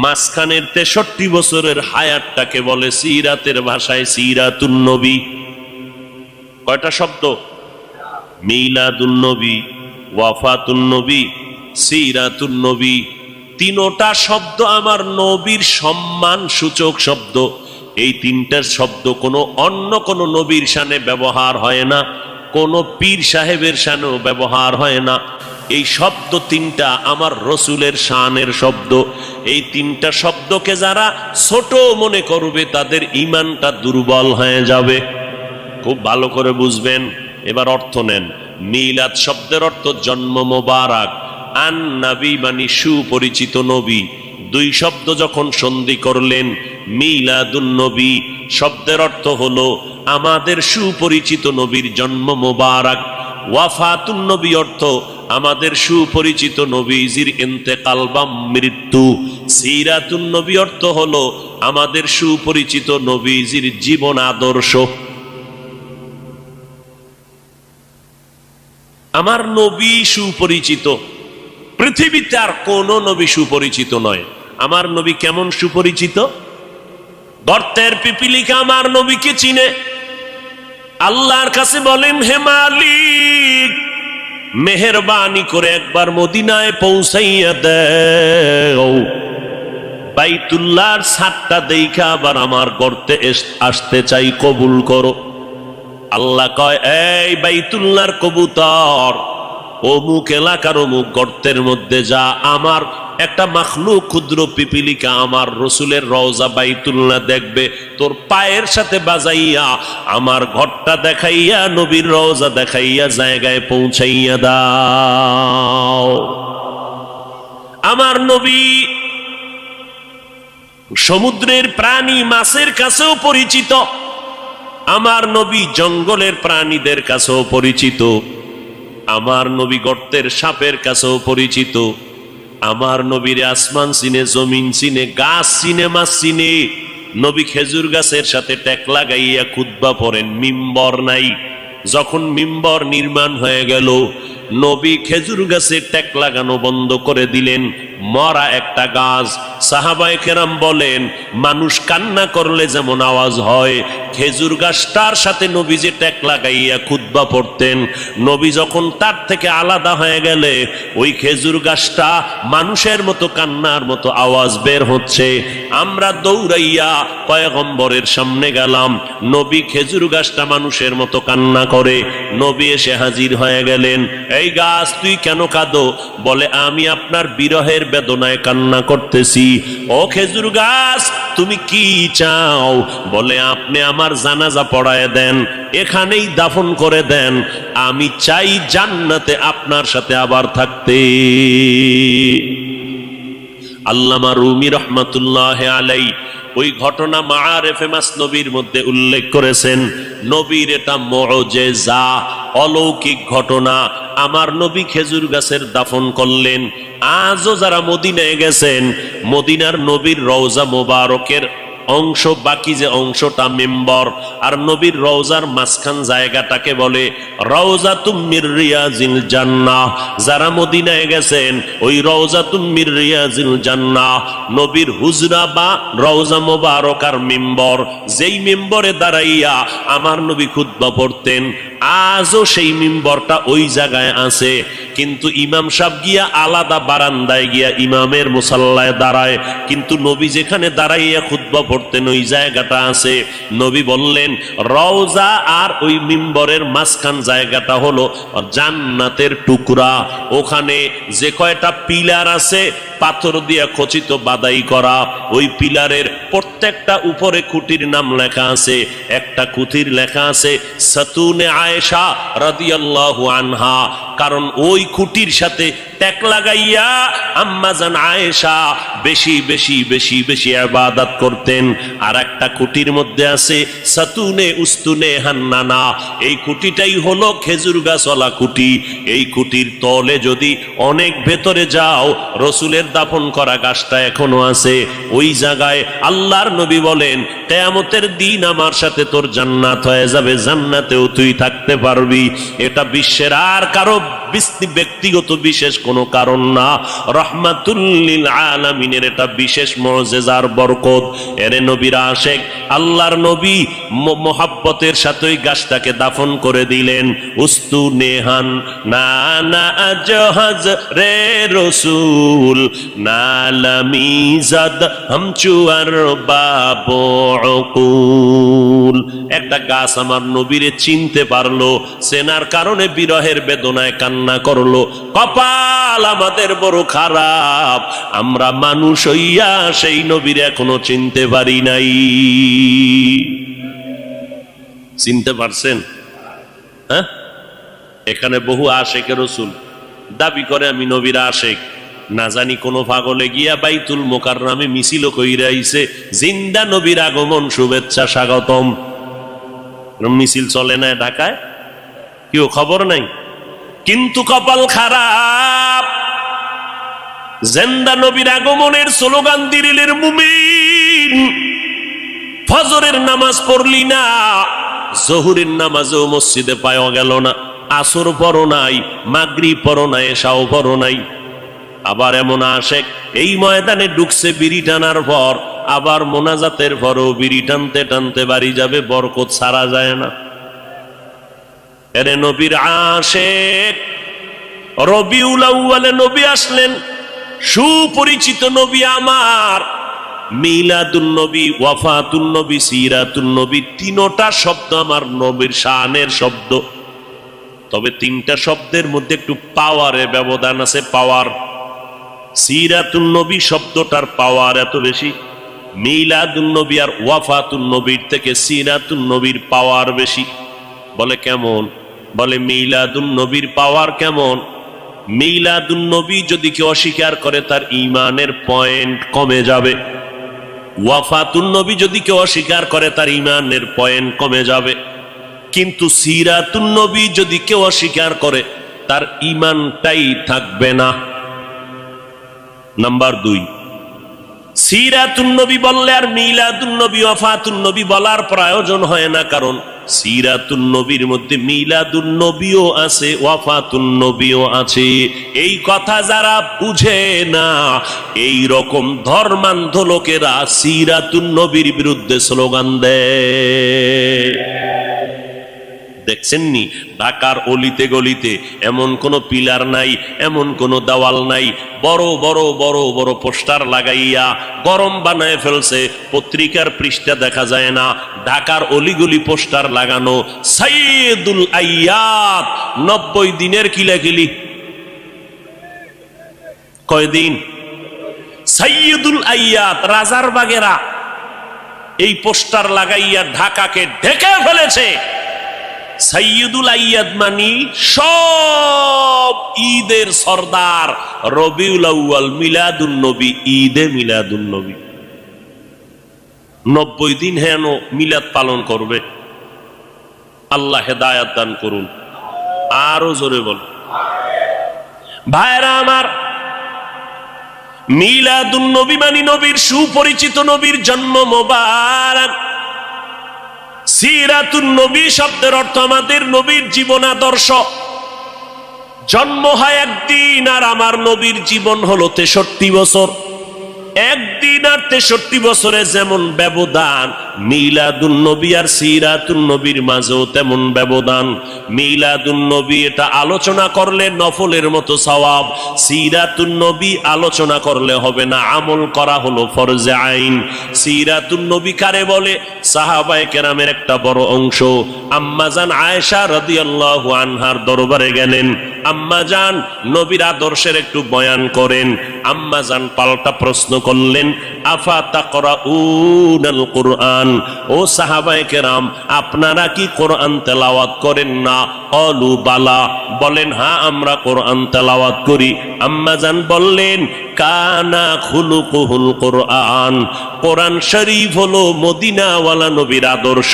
মাঝখানের 63 বছরের হায়াতটাকে বলে সিরাতের ভাষায় সিরাতুন নবী। কয়টা শব্দ? মিলাদুন নবী, ওয়াফাতুন নবী, সিরাতুন নবী। তিনটা শব্দ আমার নবীর সম্মান সূচক শব্দ। এই তিনটার শব্দ কোনো অন্য কোন নবীর শানে ব্যবহার হয় না, কোন পীর সাহেবের শানেও ব্যবহার হয় না। এই শব্দ তিনটা আমার রসুলের শানের শব্দ। এই তিনটা শব্দকে যারা ছোট মনে করবে তাদের ঈমানটা দুর্বল হয়ে যাবে। খুব ভালো করে বুঝবেন। এবার অর্থ নেন। মিলাদ শব্দের অর্থ জন্ম মোবারক, আন নবী মানে সুপরিচিত নবী। দুই শব্দ যখন সন্ধি করলেন, মিলাদুন নবী শব্দের অর্থ হলো আমাদের সুপরিচিত নবীর জন্ম মোবারক। ওয়াফাতুন নবী অর্থ আমাদের সুপরিচিত নবীজির ইন্তেকাল বা মৃত্যু। সিরাতুন নবী অর্থ হলো আমাদের সুপরিচিত নবীজির জীবন আদর্শ। আমার নবী সুপরিচিত, পৃথিবীতে আর কোন নবী সুপরিচিত নয়। আমার নবী কেমন সুপরিচিত? গর্তের পিপিলিকা আমার নবীকে চিনে। আল্লাহর কাছে বলেন, হে মালিক, মেহেরবানি করে একবার মদিনায় পৌঁছাইয়া দেও। বাইতুল্লাহর ছাদটা দেখা আবার আমার গর্তে আসতে চাই, কবুল করো। আল্লাহ কয়, এই বাইতুল্লাহর কবুতর, অমুক এলাকার অমুক গর্তের মধ্যে যা। আমার একটা মাখলুক ক্ষুদ্র পিপিলিকা আমার রসুলের রওজা বাইতুল্লাহ দেখবে, তোর পায়ের সাথে বাজাইয়া আমার ঘরটা দেখাইয়া নবীর রওজা দেখাইয়া জায়গায় পৌঁছাইয়া দাও। আমার নবী সমুদ্রের প্রাণী মাছের কাছেও পরিচিত। আমার নবী জঙ্গলের প্রাণীদের কাছেও পরিচিত। আমার নবী গর্তের সাপের কাছেও পরিচিত। আমার নবীর আসমান চিনে, জমিন চিনে, গাছ চিনে, মাছ চিনে। নবী খেজুর গাছের সাথে টেক লাগাইয়া খুতবা পড়েন, মিম্বর নাই। যখন মিম্বর নির্মাণ হয়ে গেল, নবী খেজুর গাছে টেক লাগানো বন্ধ করে দিলেন। মরা একটা গাছ। সাহাবায়ে কেরাম বলেন, মানুষ কান্না করলে যেমন আওয়াজ হয়, খেজুর গাছটার সাথে নবী যে টেক লাগাইয়া খুতবা পড়তেন, নবী যখন তার থেকে আলাদা হয়ে গেলে ওই খেজুর গাছটা মানুষের মতো কান্নার মতো আওয়াজ বের হচ্ছে। আমরা দৌড়াইয়া পয়গম্বরের সামনে গেলাম, নবী খেজুর গাছটা মানুষের মতো কান্না করে। নবী এসে হাজির হয়ে গেলেন। এই গাছ, তুই কেন কাঁদো? বলে, আমি আপনার বিরহের বেদনায় কান্না করতেছি। ও খেজুর গাছ, তুমি কি চাও? বলে, আপনি আমার জানাজা পড়ায় দেন, এখানেই দাফন করে দেন। আমি চাই জান্নাতে আপনার সাথে আবার থাকতে। আল্লামা রুমি রহমাতুল্লাহ আলাই ওই ঘটনা মাআরিফে মাসনবীর মধ্যে উল্লেখ করেছেন। নবীর এটা মুআজিজা, অলৌকিক ঘটনা। আমার নবী খেজুর গাছের দাফন করলেন। আজও যারা মদিনায় গেছেন, মদিনার নবীর রওজা মোবারকের অংশ, বাকি যে অংশটা মিম্বর, আর নবীর রওজার মাঝখান জায়গাটাকে বলে রওজাতুম মির রিয়াজিল জান্নাহ। যারা মদিনায় গেছেন, ওই রওজাতুম মির রিয়াজিল জান্নাহ নবীর হুজরা বা রওজা মোবারক আর মিম্বর, যেই মিম্বরে দাঁড়াইয়া আমার নবী খুতবা পড়তেন, আজও সেই মিম্বরটা ওই জায়গায় আছে। কিন্তু ইমাম সাহেব গিয়া আলাদা বারান্দায় গিয়া ইমামের মুসাল্লায় দাঁড়ায়, কিন্তু নবী যেখানে দাঁড়াইয়া খুতবা পড়তেন ওই জায়গাটা আছে। নবী বললেন রওজা আর ওই মিম্বরের মাঝখান জায়গাটা হলো জান্নাতের টুকরা। ওখানে যে কয়টা পিলার আছে পাথর দিয়ে খচিত বাদাই করা, ওই পিলারের প্রত্যেকটা উপরে খুঁটির নাম লেখা আছে। একটা খুঁটির লেখা আছে সাতুনে আয়েশা রাদিয়াল্লাহু আনহা, কারণ ওই খুঁটির সাথে ট্যাক লাগাইয়া আম্মাজান আয়েশা বেশি বেশি বেশি বেশি ইবাদত করতেন। আর একটা খুঁটির মধ্যে আছে সাতুনে উস্তুনে হান্নানা, এই খুঁটিটাই হলো খেজুর গাছওয়ালা খুঁটি। এই খুঁটির তলে যদি অনেক ভেতরে যাও, রসুলের দাফন করা গাছটা এখনো আছে ওই জায়গায়। আল্লাহর নবী বলেন কিয়ামতের দিন আমার সাথে তোর জান্নাত হয়ে যাবে, জান্নাতেও তুই থাকতে পারবি। এটা বিশ্বের আর কারো ব্যক্তিগত বিশেষ কোনো কারণ না, রহমাতুল লিল আলামিনের এটা বিশেষ মুআজিজার বরকত। এর নবীর আশিক আল্লাহর নবী মোহাব্বতের সাথে ওই গাছটাকে দাফন করে দিলেন। উস্তু নেহান না না জাহাজ রে রসুল নালামিজাদ হামচুয়ার বাবুকুল। একটা গাছ আমার নবীরে চিনতে পারলো, চেনার কারণে বিরহের বেদনায় কান্না করলো। কপাল আমাদের বড় খারাপ, আমরা মানুষ হইয়া সেই নবীর এখনো চিনতে পারি নাই। চিনতে পারছেন? হ্যাঁ, এখানে বহু আশেকের রাসূল দাবি করে আমি নবীর আশেক। না জানি কোন পাগলে গিয়া বাইতুল মুকাররমে মিছিল কইরা আইছে জিন্দা নবীর আগমন শুভেচ্ছা স্বাগতম। মিছিল চলে না ঢাকায়, কেউ খবর নাই। কিন্তু কপাল খারাপ, জিন্দা নবীর আগমনের স্লোগান দিলের মুমিন, ফজরের নামাজ পড়লি না, জোহরের নামাজও মসজিদে পাওয়া গেল না, আসর পড়ো নাই, মাগরিব পড়ো নাই, এশাও পড়ো নাই। আবার এমন আশেক এই ময়দানে ঢুকছে বিড়ি টানার পর, আবার মোনাজাতের পরও বিড়ি টানতে টানতে বাড়ি যাবে, বরকত ছাড়া যায় না। এরে নবীর আশেক। রবিউল আউয়ালে নবী আসলেন, সুপরিচিত নবী আমার। মিলাদুন নবী, ওয়াফাতুন নবী, সিরাতুন নবী, তিনটা শব্দ আমার নবীর শানের শব্দ। তবে তিনটা শব্দের মধ্যে একটু পাওয়ারের ব্যবধান আছে, পাওয়ার। সিরাতুন নবী শব্দটার পাওয়ার এত বেশি, মিলাদুন নবী আর ওয়াফাতুন নবীর থেকে সিরাতুন নবীর পাওয়ার বেশি। বলে কেমন? বলে মিলাদুন নবীর পাওয়ার কেমন? মিলাদুন নবী যদি কেউ অস্বীকার করে তার ঈমানের পয়েন্ট কমে যাবে। ওয়াফাতুন নবী যদি কেউ অস্বীকার করে তার ঈমানের পয়েন্ট কমে যাবে। কিন্তু সিরাতুন নবী যদি কেউ অস্বীকার করে তার ঈমানটাই থাকবে না। নাম্বার 2, সিরাতুন নবী বললে আর মিলাদুন নবী, ওয়াফাতুন নবী বলার প্রয়োজন হয় না, কারণ সিরাতুন নবীর মধ্যে মিলাদুন নবীও আছে, ওয়াফাতুন নবীও আছে। এই কথা যারা বুঝে না, এই রকম ধর্মান্ধ লোকেরা সিরাতুন নবীর বিরুদ্ধে স্লোগান দেয়। দেখছেননি ঢাকার অলিতে গলিতে এমন কোন পিলার নাই, এমন কোন দেওয়াল নাই, বড় বড় বড় বড় পোস্টার লাগাইয়া গরম বানায় ফেলছে, পত্রিকার পৃষ্ঠা দেখা যায় না। ঢাকার অলিগলি পোস্টার লাগানো, সাইয়্যিদুল আইয়াত 90 দিনের কিলাকিলি। কয়দিন? সাইয়্যিদুল আইয়াত রাজার বাগেরা এই পোস্টার লাগাইয়া ঢাকাকে ঢেকে ফেলেছে। সাইয়্যিদুল আইয়াদ মানে সব ঈদের সরদার। রবিউল আউয়াল মিলাদুন নবী, ঈদে মিলাদুন নবী। 90 দিন হেন মিলাদ পালন করবে। আল্লাহ হেদায়াত দান করুন। আরো জোরে বল ভাইরা আমার, মিলাদুন নবী মানে নবীর সুপরিচিত নবীর জন্ম মোবারক। সিরাতুন নবী শব্দের অর্থ আমাদের নবীর জীবন আদর্শ। জন্ম হয় একদিন, আর আমার নবীর জীবন হলো 63 বছর। একদিন আর 63 বছরে যেমন ব্যবধান, মিলাদুন নবী আর সিরাতুন নবীর মাঝেও তেমন ব্যবধান। মিলাদুন নবী এটা আলোচনা করলে নফলের মতো সওয়াব, সিরাতুন নবী আলোচনা করলে হবে না, আমল করা হলো ফরজে আইন। সিরাতুন নবী কারে বলে? সাহাবায়ে কেরামের একটা বড় অংশ আম্মাজান আয়েশা রাদিয়াল্লাহু আনহার দরবারে গেলেন। আম্মাজান নবীর আদর্শের একটু বয়ান করেন। আম্মাজান পাল্টা প্রশ্ন করলেন, আফা তাকরাউনাল কুরআন, ও সাহাবায়ে কেরাম আপনারা কি কোরআন তেলাওয়াত করেন না? ক্বালু বালা, বলেন হ্যাঁ আমরা কোরআন তেলাওয়াত করি। আম্মাজান বললেন, কানা খুলুকুহুল কোরআন, কোরআন শরীফ হলো মদিনাওয়ালা নবীর আদর্শ।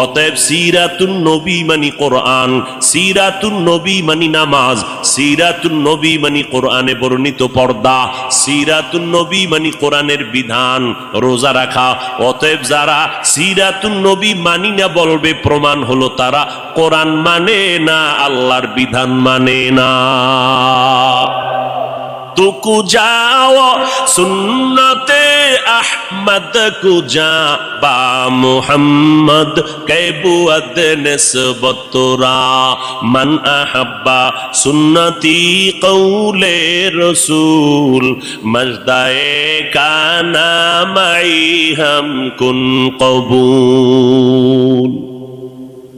অতএব সিরাতুন নবী মানে কোরআন, সিরাতুন নবী মানে নামাজ, সিরাতুন নবী মানে কোরআনে বর্ণিত পর্দা, সিরাতুন নবী মানে কোরআনের বিধান, রোজা রাখা। অতএব যারা সিরাতুন নবী মানি না বলবে, প্রমাণ হলো তারা কোরআন মানে না, আল্লাহর বিধান মানে না। তুকু যাও সুন্নতে আহমদ কুজা বা মুহাম্মদ কেবুয়াদ নিসবতরা মান আহাব্বা সুন্নতি কৌলে রসুল মজদায়ে কানা মাই হাম কুন কবুল।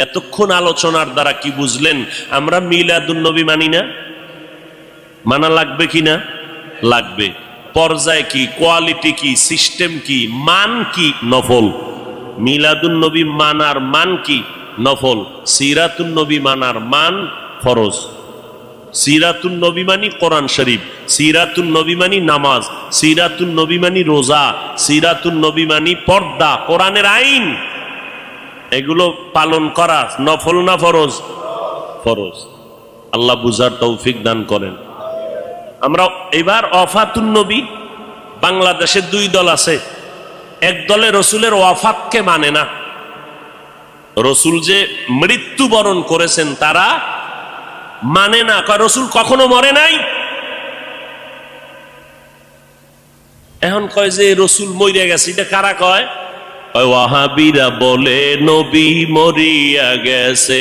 এতক্ষণ আলোচনার দ্বারা কি বুঝলেন? আমরা মিলাদুন নবী মানি না, মানা লাগবে কিনা? লাগবে। পর্যায় কি, কোয়ালিটি কি, সিস্টেম কি, মান কি? নফল। মিলাদুন নবী মানার মান কি? নফল। সিরাতুন নবী মানার মান ফরজ। সিরাতুন নবী মানি কোরআন শরীফ, সিরাতুন নবী মানি নামাজ, সিরাতুন নবী মানি রোজা, সিরাতুন নবী মানি পর্দা, কোরআনের আইন। এগুলো পালন করা নফল না ফরজ? ফরজ। আল্লাহ বুঝার তৌফিক দান করেন। আমরা এবার ওয়াফাতুন নবী, বাংলাদেশে 2 দল আছে। এক দলে রসুলের ওয়াফাতকে মানে না, রসুল যে মৃত্যুবরণ করেছেন তারা মানে না, কয় রসুল কখনো মরে নাই। এখন কয় যে রসুল মরিয়া গেছে, এটা কারা কয়? ওয়াহাবিরা বলে নবী মরিয়া গেছে।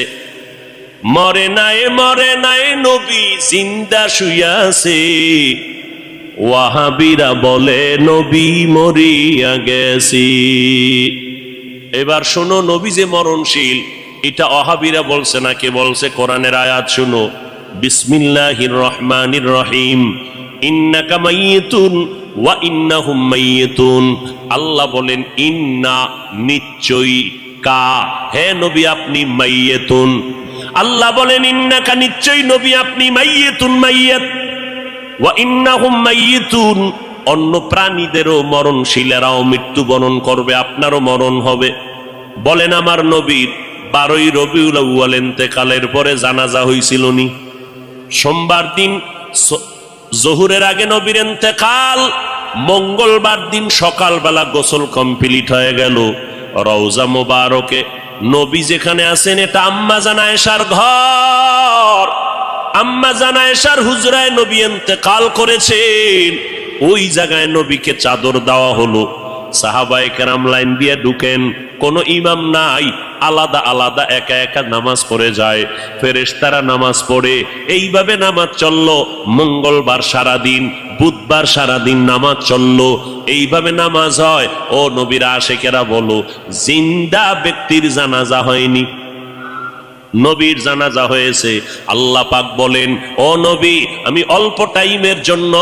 মরে নাই, মরে নাই, নবী জিন্দা শুইয়াছে। ওয়াহাবিরা বলে নবী মরিয়া গেছে। এবার শোনো, নবী যে মরণশীল এটা ওয়াহাবিরা বলছে না, কে বলছে? কোরআনের আয়াত শোনো, বিসমিল্লাহির রহমানির রহিম, ইন্নাকা মাইয়িতুন ওয়া ইন্নাহুম মাইয়িতুন। আল্লাহ বলেন ইন্না, নিশ্চয়ই, কা, হে নবী আপনি মাইয়িতুন। আল্লাহ বলেন ইন্নাকা, নিশ্চয়ই নবী আপনি মাইয়িতুন, মাইয়িত, ওয়া ইন্নাহুম মাইয়িতুন। অন্য প্রাণীদেরও মরণশীলেরাও মৃত্যুবরণ করবে, আপনারও মরণ হবে। বলেন আমার নবীর 12ই রবিউল আউয়াল ইন্তেকালের পরে জানাজা হয়েছিল নি? সোমবার দিন জোহরের আগে নবীর ইন্তেকাল, মঙ্গলবার দিন সকালবেলা গোসল কমপ্লিট হয়ে গেল। রওজা মোবারকে নবী যেখানে আছেন এটা আম্মাজান আয়েশার ঘর। আম্মাজান আয়েশার হুজরায় নবী ইন্তেকাল করেছেন। ওই জায়গায় নবীকে চাদর দেওয়া হলো। সাহাবায়ে কেরাম লাইন দিয়ে ঢুকেন, কোনো ইমাম নাই, আলাদা আলাদা একা একা নামাজ পড়ে যায়। ফেরেশতারা নামাজ পড়ে। এইভাবে নামাজ চললো মঙ্গলবার সারাদিন, বুধবার সারাদিন নামাজ চললো। এইভাবে নামাজ হয়। ও নবীর আশিকেরা বলো, জিন্দা ব্যক্তির জানাজা হয়নি। নবীর জানাজা হয়েছে, আল্লাহ পাক বলেন, ও নবী, আমি অল্প টাইমের জন্য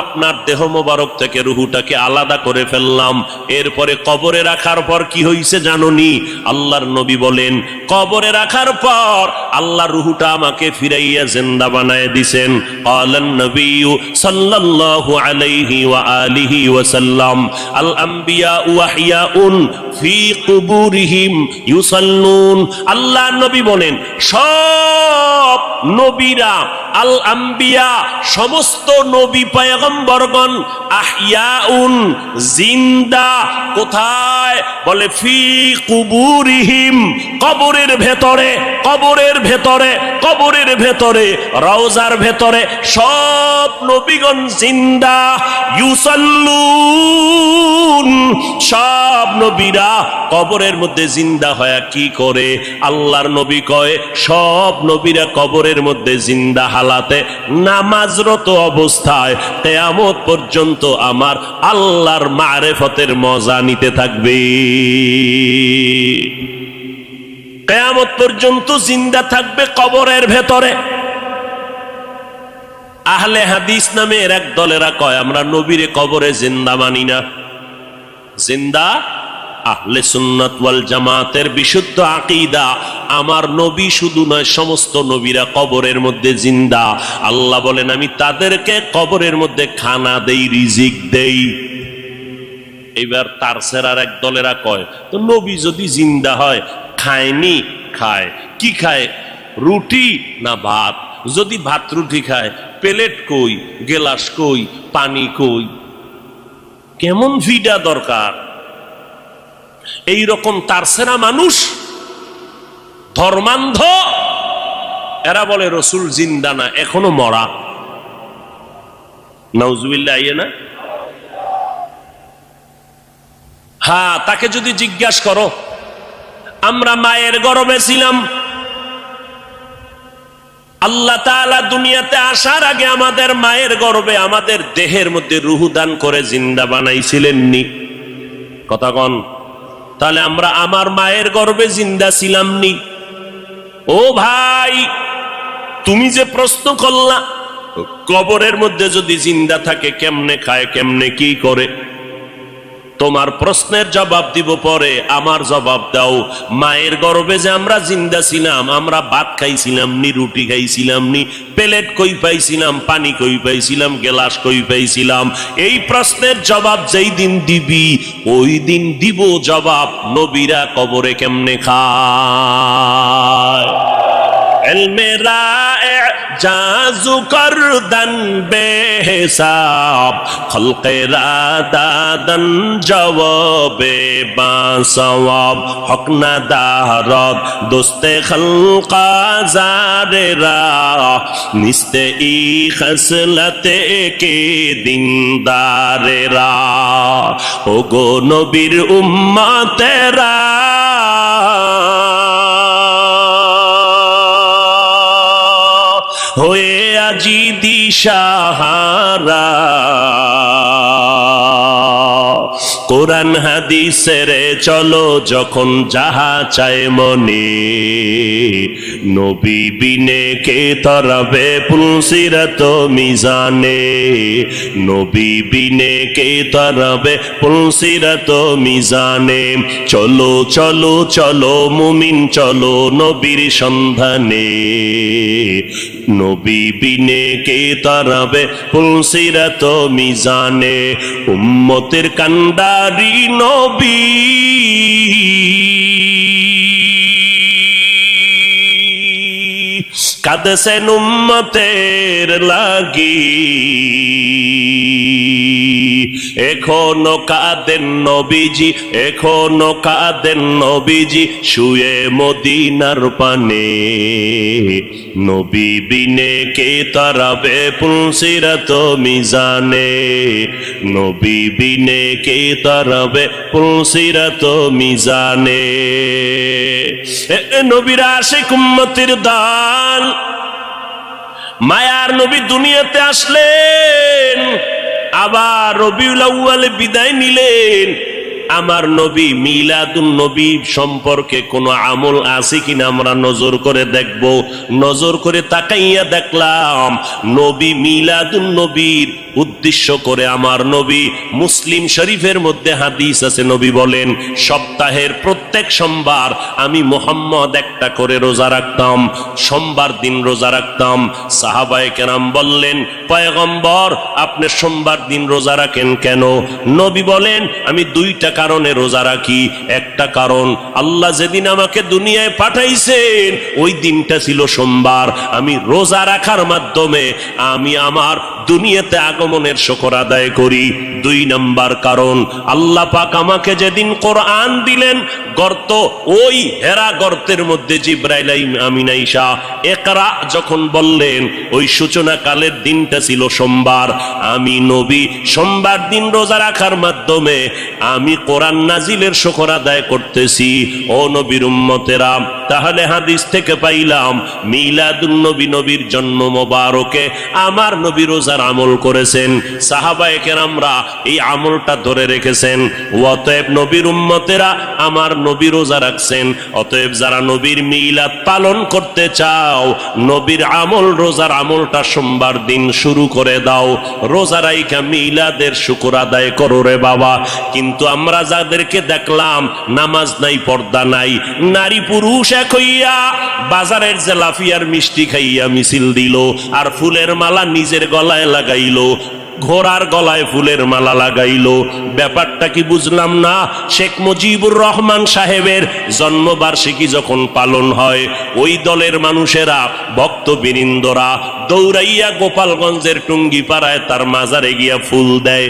আপনার দেহ মোবারক থেকে রুহুটাকে আলাদা করে ফেললাম। এরপরে কবরে রাখার পর কি হয়েছে জানোনি? আল্লাহর নবী বলেন, কবরে রাখার পর আল্লাহ রুহুটা আমাকে ফিরাইয়া জিন্দা বানায় দিছেন। ক্বালান নবী সাল্লাল্লাহু আলাইহি ওয়া আলিহি ওয়াসাল্লাম, আল আম্বিয়া ওয়াহিয়াউন ফি কুবুরিহিম ইউসাল্লুন। আল্লাহ নবী বলেন, সব নবীরা, আল আম্বিয়া সমস্ত নবী পয়গম্বরগণ, আহইয়াউন জিন্দা, কোথায়? বলে ফি কুবুরিহিম, কবরের ভেতরে, কবরের ভেতরে, কবরের ভেতরে, রওজার ভেতরে সব নবীগণ জিন্দা। ইউসাল্লুন, সব নবীরা কবরের মধ্যে জিন্দা হয়ে কি করে? আল্লাহর নবী কয়, সব নবীরা কবরের মধ্যে জিন্দা হালাতে নামাজরত অবস্থায় কিয়ামত পর্যন্ত আমার আল্লাহর মারিফতের মজা নিতে থাকবে। কিয়ামত পর্যন্ত জিন্দা থাকবে কবরের ভেতরে। আহলে হাদিস নামের এক দলেরা কয়, আমরা নবীরে কবরে জিন্দা মানি না। জিন্দা আহলে সুন্নাত ওয়াল জামাতের বিশুদ্ধ আকীদা, আমার নবী শুধু নয়, সমস্ত নবীরা কবরের মধ্যে জিন্দা। আল্লাহ বলেন, আমি তাদেরকে কবরের মধ্যে খানা দেই, রিজিক দেই। এবার তার সেরার এক দলেরা কয়, তো নবী যদি জিন্দা হয়, খায়নি? খায়। কি খায়? রুটি না ভাত? যদি ভাত রুটি খায়, প্লেট কই, গেলাস কই, পানি কই? কেমন ভিডা দরকার? এই রকম তারসেরা মানুষ, ধর্মান্ধ, এরা বলে রসুল জিন্দা না, এখনো মরা। নাউজুবিল্লাহ, আইয়ে না? হ্যাঁ, তাকে যদি জিজ্ঞাসা করো, আমরা মায়ের গর্ভে ছিলাম, আল্লাহ তাআলা দুনিয়াতে আসার আগে আমাদের মায়ের গর্ভে, আমাদের দেহের মধ্যে রূহ দান করে জিন্দা বানাইছিলেন নি? কথা কন। তাহলে আমরা আমার মায়ের গর্ভে জিন্দা ছিলাম নি? ও ভাই, তুমি যে প্রশ্ন করলা, কবরের মধ্যে যদি জিন্দা থাকে, কেমনে খায়, কেমনে কি করে, তোমার প্রশ্নের জবাব দিব পরে, আমার জবাব দাও। মায়ের গর্ভে যে আমরা জিন্দা ছিলাম, আমরা ভাত খাইছিলাম নি, রুটি খাইছিলাম নি, প্লেট কই পাইছিলাম, পানি কই পাইছিলাম, গেলাস কই পাইছিলাম? এই প্রশ্নের জবাব যেই দিন দিবি, ওই দিন দিব জবাব, নবীরা কবরে কেমনে খায়। ইলমে রায়ে জাজু করদন বেহিসাব, খলকে রাদাদন জওয়াবে বাসওয়াব, হক না দারদ দোস্তে খলকা জারেরা, নিস্তে ই খসলতে কে দিনদারেরা। ও গো নবীর উম্মতেরা, হয়ে আজি দিশাহারা, কোরআন হাদিসের চলো যখন যাহা চায় মনে, নবী বিনে কে তরাবে পুলসিরাত মিজানে, নবী বিনে কে তরাবে পুলসিরাত মিজানে। চলো চলো চলো মুমিন চলো নবীর সন্ধানে, নবী বিনে কে তরাবে পুলসিরাত মিজানে। উম্মতের কান্ডারি নবী, কাঁদছেন উম্মতের লাগি, এখনো কাঁদেন নবীজি, এখনো কাঁদেন নবীজি, শুয়ে মদিনার পানে, নবী বিনে কে তরাবে পুলসিরাত মিজানে, নবী বিনে কে তরাবে পুলসিরাত মিজানে। নবীরা আশিক উম্মতের দল, মায়ার নবী দুনিয়াতে আসলেন, আবার রবিউল আউয়ালে বিদায় নিলেন। আমার নবী মিলাদুন নবী সম্পর্কে কোনো আমল আছে কিনা আমরা নজর করে দেখব। নজর করে তাকাইয়া দেখলাম নবী মিলাদুন নবীর উদ্দেশ্য করে আমার নবী, মুসলিম শরীফের মধ্যে হাদিস আছে, নবী বলেন সপ্তাহের প্রত্যেক সোমবার আমি মুহাম্মদ একটা করে রোজা রাখতাম, সোমবার দিন রোজা রাখতাম। সাহাবায়ে কেরাম বললেন, পয়গম্বর আপনি সোমবার দিন রোজা রাখেন কেন? নবী বলেন আমি দুইটা কারণে রোজা রাখি। একটা কারণ, আল্লাহ যেদিন আমাকে দুনিয়ায় পাঠাইছেন ওই দিনটা ছিল সোমবার, আমি রোজা রাখার মাধ্যমে আমি আমার দুনিয়াতে আগমনের শুকর আদায় করি। দুই নাম্বার কারণ, আল্লাহ পাক আমাকে যেদিন কোরআন দিলেন, গর্ত ওই হেরা গর্তের মধ্যে জিবরাইল আমিন আইসা ইকরা যখন বললেন ওই সূচনা কালের দিনটা ছিল সোমবার। আমি নবী সোমবার দিন রোজা রাখার মাধ্যমে আমি কোরআন নাজিলের শুকর আদায় করতেছি। ও নবীর উম্মতেরা, তাহলে হাদিস থেকে পাইলাম মিলাদুন নবী, নবীর জন্ম মোবারকে আমার নবী রোজার আমল করেছেন। সাহাবায়ে কেরামরা এই আমলটা ধরে রেখেছেন। অতএব নবীর উম্মতেরা আমার নবী রোজা রাখছেন। অতএব যারা নবীর মিলাদ পালন করতে চাও, নবীর আমল রোজার আমলটা সোমবার দিন শুরু করে দাও। রোজা রাইখা মিলাদের শুকর আদায় করো রে বাবা। কিন্তু আমরা যাদেরকে দেখলাম নামাজ নাই, পর্দা নাই, নারী পুরুষ এক হইয়া বাজারের জেলাফিয়ার মিষ্টি খাইয়া মিছিল দিল, আর ফুলের মালা নিজের গলায় লাগাইল, ঘোড়ার গলায় ফুলের মালা লাগাইল। ব্যাপারটা কি বুঝলাম না। শেখ মুজিবুর রহমান সাহেবের জন্মবার্ষিকী যখন পালন হয়, ওই দলের মানুষেরা, ভক্তবৃন্দরা দৌড়াইয়া গোপালগঞ্জের টুঙ্গিপাড়ায় তার মাজারে গিয়া ফুল দেয়।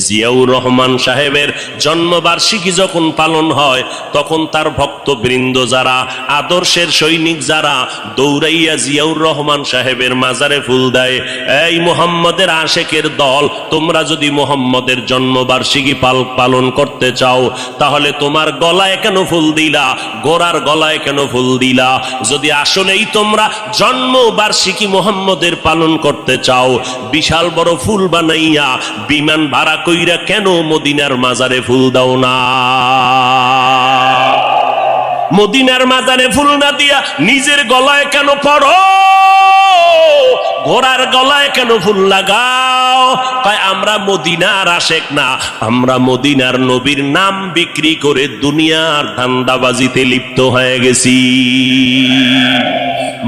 জিয়াউর রহমান সাহেবের জন্মবার্ষিকী যখন পালন হয়, তখন তার ভক্তবৃন্দ যারা, আদর্শের সৈনিক যারা, দৌড়াইয়া জিয়াউর রহমান সাহেবের মাজারে ফুল দেয়। এই মুহাম্মদের আশেকের দল, তোমরা যদি মুহাম্মদের জন্মবার্ষিকী পালন করতে চাও, তাহলে তোমার গলায় কেন ফুল দিলা? গোরার গলায় কেন ফুল দিলা? যদি আসলেই তোমরা জন্মবার্ষিকী মুহাম্মদের পালন করতে চাও, বিশাল বড় ফুল বানাইয়া বিমান ভাড়া কইরা কেন মদিনার মাজারে ফুল দাও না? মদিনার মাজারে ফুল না দিয়া নিজের গলায় কেন পড়ো? ঘোড়ার গলায় কেন ফুল লাগাও? কয় আমরা মদিনার আশেক না, আমরা মদিনার নবীর নাম বিক্রি করে দুনিয়ার ধান্দাবাজিতে লিপ্ত হয়ে গেছি।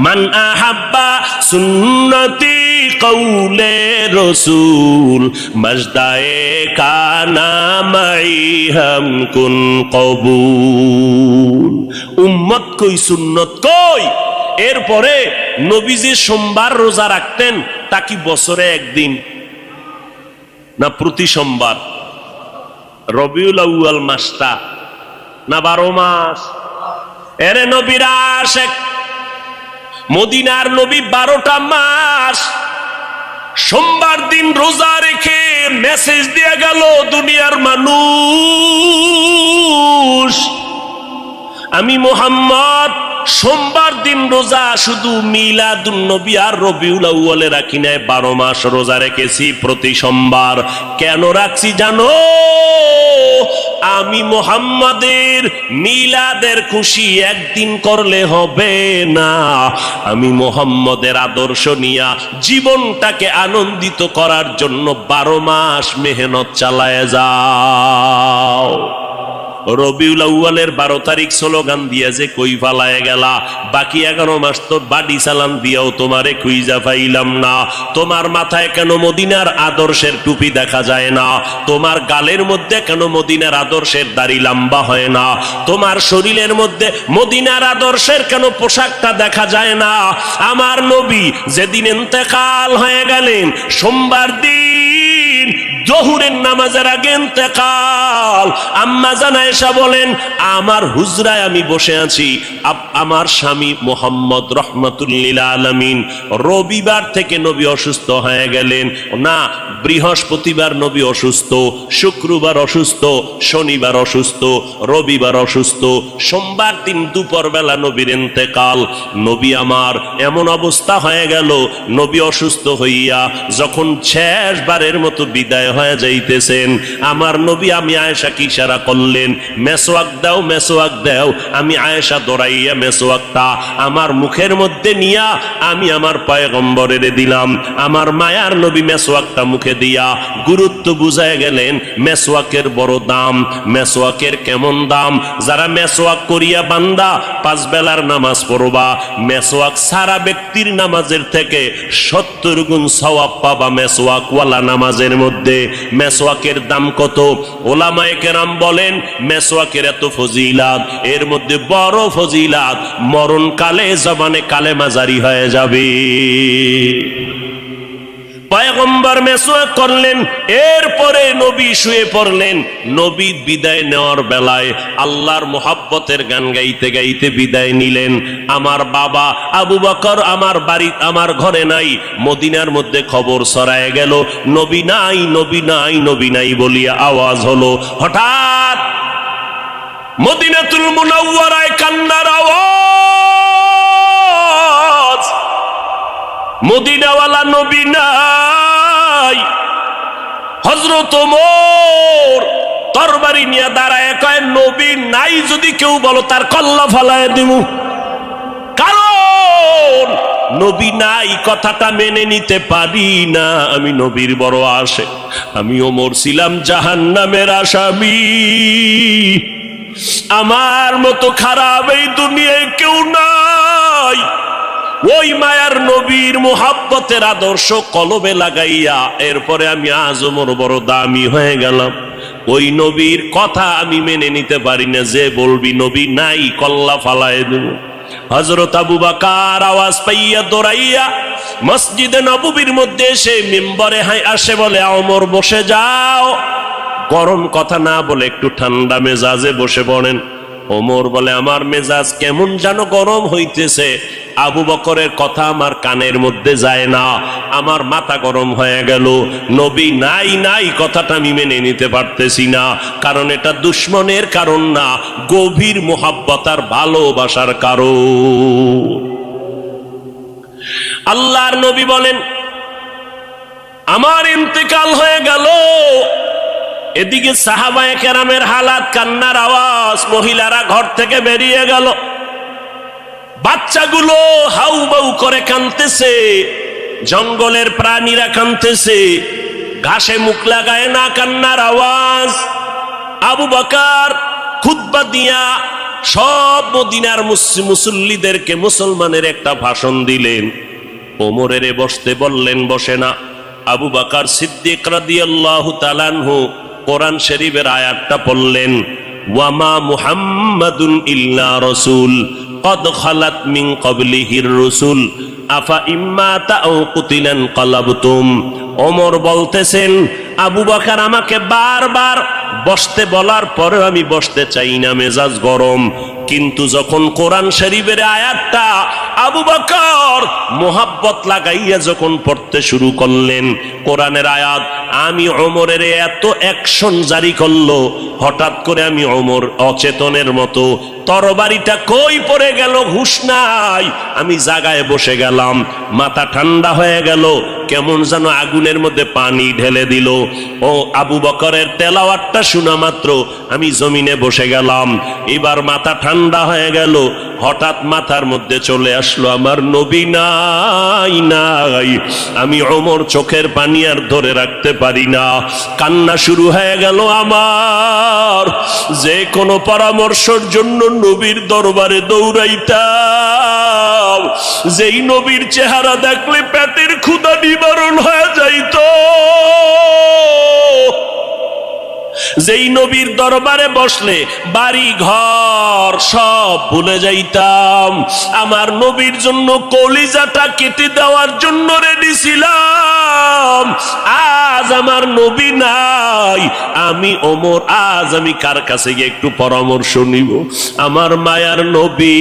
মান আহাব্বা সুন্নতি কৌলে রসুল মজদায়ে কানা মাই হাম কুন কবুল। উম্মত কই, সুন্নত কই? এরপরে নবীজি সোমবার রোজা রাখতেন, তা কি বছরে একদিন না প্রতি সোমবার? রবিউল আউয়াল মাসটা না 12 মাস? এরে নবীর আশেক, মদিনার নবী 12টা মাস সোমবার দিন রোজা রেখে মেসেজ দিয়ে গেল দুনিয়ার মানুষ, আমি মুহাম্মদ সোমবার দিন রোজা শুধু মিলাদুন নবী আর রবিউল আউয়ালে রাখি নাই, 12 মাস রোজা রেখেছি প্রতি সোমবার। কেন রাখছি জানো? আমি মুহাম্মাদের মিলাদের খুশি একদিন করলে হবে না, আমি মুহাম্মাদের আদর্শ নিয়া জীবনটাকে আনন্দিত করার জন্য 12 মাস মেহনত চালায় যাও। রবিউল আউয়ালের 12 তারিখ স্লোগান দিয়া যে কই ফালায় গেলা, বাকি 11 মাস তো বাড়ি চালান দিয়াও তোমারে খুঁজা পাইলাম না। তোমার মাথায় কেন মদিনার আদর্শের টুপি দেখা যায় না? তোমার গালের মধ্যে কেন মদিনার আদর্শের দাড়ি লম্বা হয় না? তোমার শরীরের মধ্যে মদিনার আদর্শের কেন পোশাকটা দেখা যায় না? আমার নবী যেদিন ইন্তেকাল হয়ে গেলেন, সোমবার দিন জোহরের নামাজের আগে ইন্তেকাল, আম্মা জান আয়েশা বলেন আমার হুজরায় আমি বসে আছি, আমার স্বামী মুহাম্মদ রহমাতুল্লিল আলামিন রবিবার থেকে নবী অসুস্থ হয়ে গেলেন না, বৃহস্পতিবার নবী অসুস্থ, শুক্রবার অসুস্থ, শনিবার অসুস্থ, রবিবার অসুস্থ, সোমবার দিন দুপুর বেলা নবীর ইন্তেকাল। নবী আমার এমন অবস্থা হয়ে গেল, নবী অসুস্থ হইয়া যখন শেষবারের মতো বিদায় হয় হয়ে যাইতেছেন। আমার নবী আমি আয়েশাকে ইশারা করলেন, মেসওয়াক দাও, মেসওয়াক দাও। আমি আয়েশা দৌড়াইয়া মেসওয়াকটা আমার মুখের মধ্যে নিয়া আমি আমার পয়গম্বরের দিলাম। আমার মায়ার নবী মেসওয়াকটা মুখে দিয়া গুরুত্ব বুঝায় গেলেন। মেসওয়াকের বড় দাম, মেসওয়াকের কেমন দাম। যারা মেসওয়াক করিয়া বান্দা 5 বেলার নামাজ পড়বা, মেসওয়াক সারা ব্যক্তির নামাজের থেকে 70 গুণ সওয়াব পাবা মেসওয়াক ওয়ালা নামাজের মধ্যে। মেসওয়াকের দাম কত? ওলামায়ে কেরাম বলেন মেসওয়াকের এত ফজিলাত, এর মধ্যে বড় ফজিলাত মরণকালে জবানে কালেমা জারি হয়ে যাবে। পয়গম্বর মেসওয়াক করলেন, এরপরে নবী শুয়ে পড়লেন। নবী বিদায় নেওয়ার বেলায় আল্লাহর মোহাব্বতের গান গাইতে গাইতে বিদায় নিলেন। আমার বাবা আবু বকর আমার বাড়ি আমার ঘরে নাই, মদিনার মধ্যে খবর ছড়ায় গেল নবী নাই, নবী নাই, নবী নাই বলিয়া আওয়াজ হলো। হঠাৎ মদিনাতুল মুনাওয়ারায় কান্নার আওয়াজ। মদিনাওয়ালা নবী নাই। হযরত ওমর তরবারি নিয়ে দাঁড়ায় কয়, নবী নাই যদি কেউ বলো তার কল্লা ফালায় দিমু। কারণ নবী নাই কথাটা মেনে নিতে পারি না। আমি নবীর বড় আশে, আমি ওমর ছিলাম জাহান্নামের আসামি। আমার মতো খারাপ এই দুনিয়ায় কেউ নাই। ওই মায়ার নবীর মুহাব্বতের আদর্শ কলবে লাগাইয়া এরপরে আমি আজ ওমর বড় দামি হয়ে গেলাম। ওই নবীর কথা আমি মেনে নিতে পারি না। যে বলবি নবী নাই কল্লা ফালায় দেব। হযরত আবু বকর আওয়াজ পাইয়া দৌড়াইয়া মসজিদে নববীর মধ্যে এসে মিম্বরে আসে, বলে ওমর বসে যাও। গরম কথা না বলে একটু ঠান্ডা মেজাজে বসে পড়েন। ওমর বলে আমার মেজাজ কেমন যেন গরম হইতেছে। আবু বকরের কথা আমার কানের মধ্যে যায় না, আমার মাথা গরম হয়ে গেল। নবী নাই নাই কথাটা আমি মেনে নিতে পারতেছি না। কারণ এটা দুশ্মনের কারণ না, গভীর মোহাব্বত আর ভালোবাসার কারণ। আল্লাহর নবী বলেন আমার ইন্তেকাল হয়ে গেল। এদিকে সাহাবায়ে কেরামের হালাত, কান্নার আওয়াজ। মহিলারা ঘর থেকে বেরিয়ে গেল, বাচ্চাগুলো হাউ বাউ করে কাঁদতেছে, জঙ্গলের প্রাণীরা কাঁদতেছে, ঘাসে মুখ লাগায় না, কান্নার আওয়াজ। আবু বকর খুতবা দিয়া সব মদিনার মুসল্লিদেরকে মুসলমানের একটা ভাষণ দিলেন। ওমরের বসতে বললেন, বসে না। আবু বকর সিদ্দিক রাদিয়াল্লাহু তাআলা আনহু কোরআন শরীফের আয়াতটা পড়লেন, ওয়ামা মুহাম্মাদুন ইল্লা রাসূল কদ খালাত মিন ক্বাবলিহির রাসূল আফা ইম্মাতা আও কুতিলান ক্বালাবতুম। ওমর বলতেছেন আবু বকর আমাকে বারবার বসতে বলার পরে আমি বসতে চাই না, মেজাজ গরম। কিন্তু যখন কোরআন শরীফের আয়াতটা আবু বকর মোহাব্বত লাগাইয়া যখন পড়তে শুরু করলেন, কোরআনের আয়াত, আমি ওমরের এত অ্যাকশন জারি করলো, হঠাৎ করে আমি ওমর অচেতনের মতো তরবারিটা কই পড়ে গেল হুঁশ নাই। আমি জায়গায় বসে গেলাম, মাথা ঠান্ডা হয়ে গেল, কেমন যেন আগুনের মধ্যে পানি ঢেলে দিল। ও আবু বকরের তেলাওয়াতটা শোনা মাত্র আমি জমিনে বসে গেলাম। এবার মাথা ঠান্ডা হয়ে গেল, হঠাৎ মাথার মধ্যে চলে আসলো আমার নবী নাই নাই। আমি ওমর চোখের পানি আর ধরে রাখতে পারি না, কান্না শুরু হয়ে গেল আমার। যে কোনো পরামর্শের জন্য নবীর দরবারে দৌড়াইতাম, যেই নবীর চেহারা দেখলে পেটের ক্ষুধা নিবারণ হয়ে যাইত, যেই নবীর দরবারে বসলে বাড়ি ঘর সব ভুলে যাইতাম। আমার নবীর জন্য কলিজাটা কেটে দেওয়ার জন্য রেডি ছিলাম। আজ আমার নবী নাই, আমি ওমর আজ আমি কার কাছে গিয়ে একটু পরামর্শ নিব? আমার মায়ার নবী,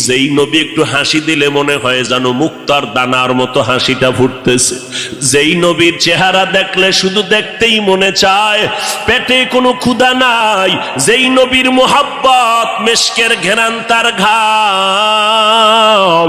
যেই নবী একটু হাসি দিলে মনে হয় যেন মুক্তার দানার মতো হাসিটা ফুটতেছে, যেই নবীর চেহারা দেখলে শুধু দেখতেই মনে চায় পেটে কোনো ক্ষুধা নাই, যেই নবীর মোহাব্বত মেশকের ঘেরান তার ঘাম,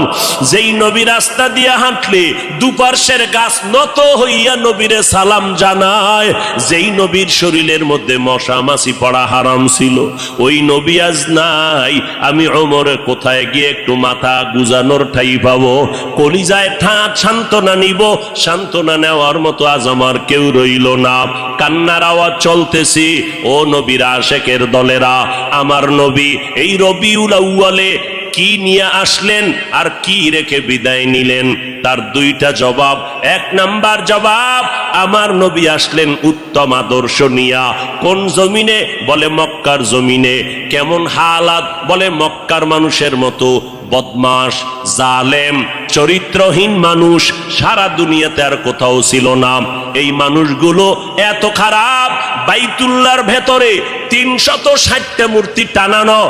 যেই নবী রাস্তা দিয়ে হাঁটলে দুপার্শ্বের গাছ নত হইয়া নবীরে সালাম জানায়, যেই নবীর শরীরের মধ্যে মশা মাছি পড়া হারাম ছিল, ওই নবী আজ নাই। আমি ওমরে কোথায় গিয়ে একটু মাথা গুজানোর ঠাই পাবো, কলিজায় ঠাঁট সান্ত্বনা নিব, সান্ত্বনা নেওয়ার মতো আজ আমার কেউ রইল না। কান্নার আওয়াজ চলতেছি। ও নবীর আশেকের দলেরা, আমার নবী এই রবিউল আউয়ালে কি নিয়ে আসলেন আর কি রেখে বিদায় নিলেন? তার দুইটা জবাব। এক নাম্বার জবাব, আমার নবী আসলেন উত্তম আদর্শ নিয়া। কোন জমিনে? বলে মক্কার জমিনে। কেমন হালাত? বলে মক্কার মানুষের মতো বদমাশ, জালেম, চরিত্রহীন মানুষ সারা দুনিয়াতে আর কোথাও ছিল না। এই মানুষগুলো এত খারাপ, বাইতুল্লাহর ভেতরে 360টা মূর্তি টানানো,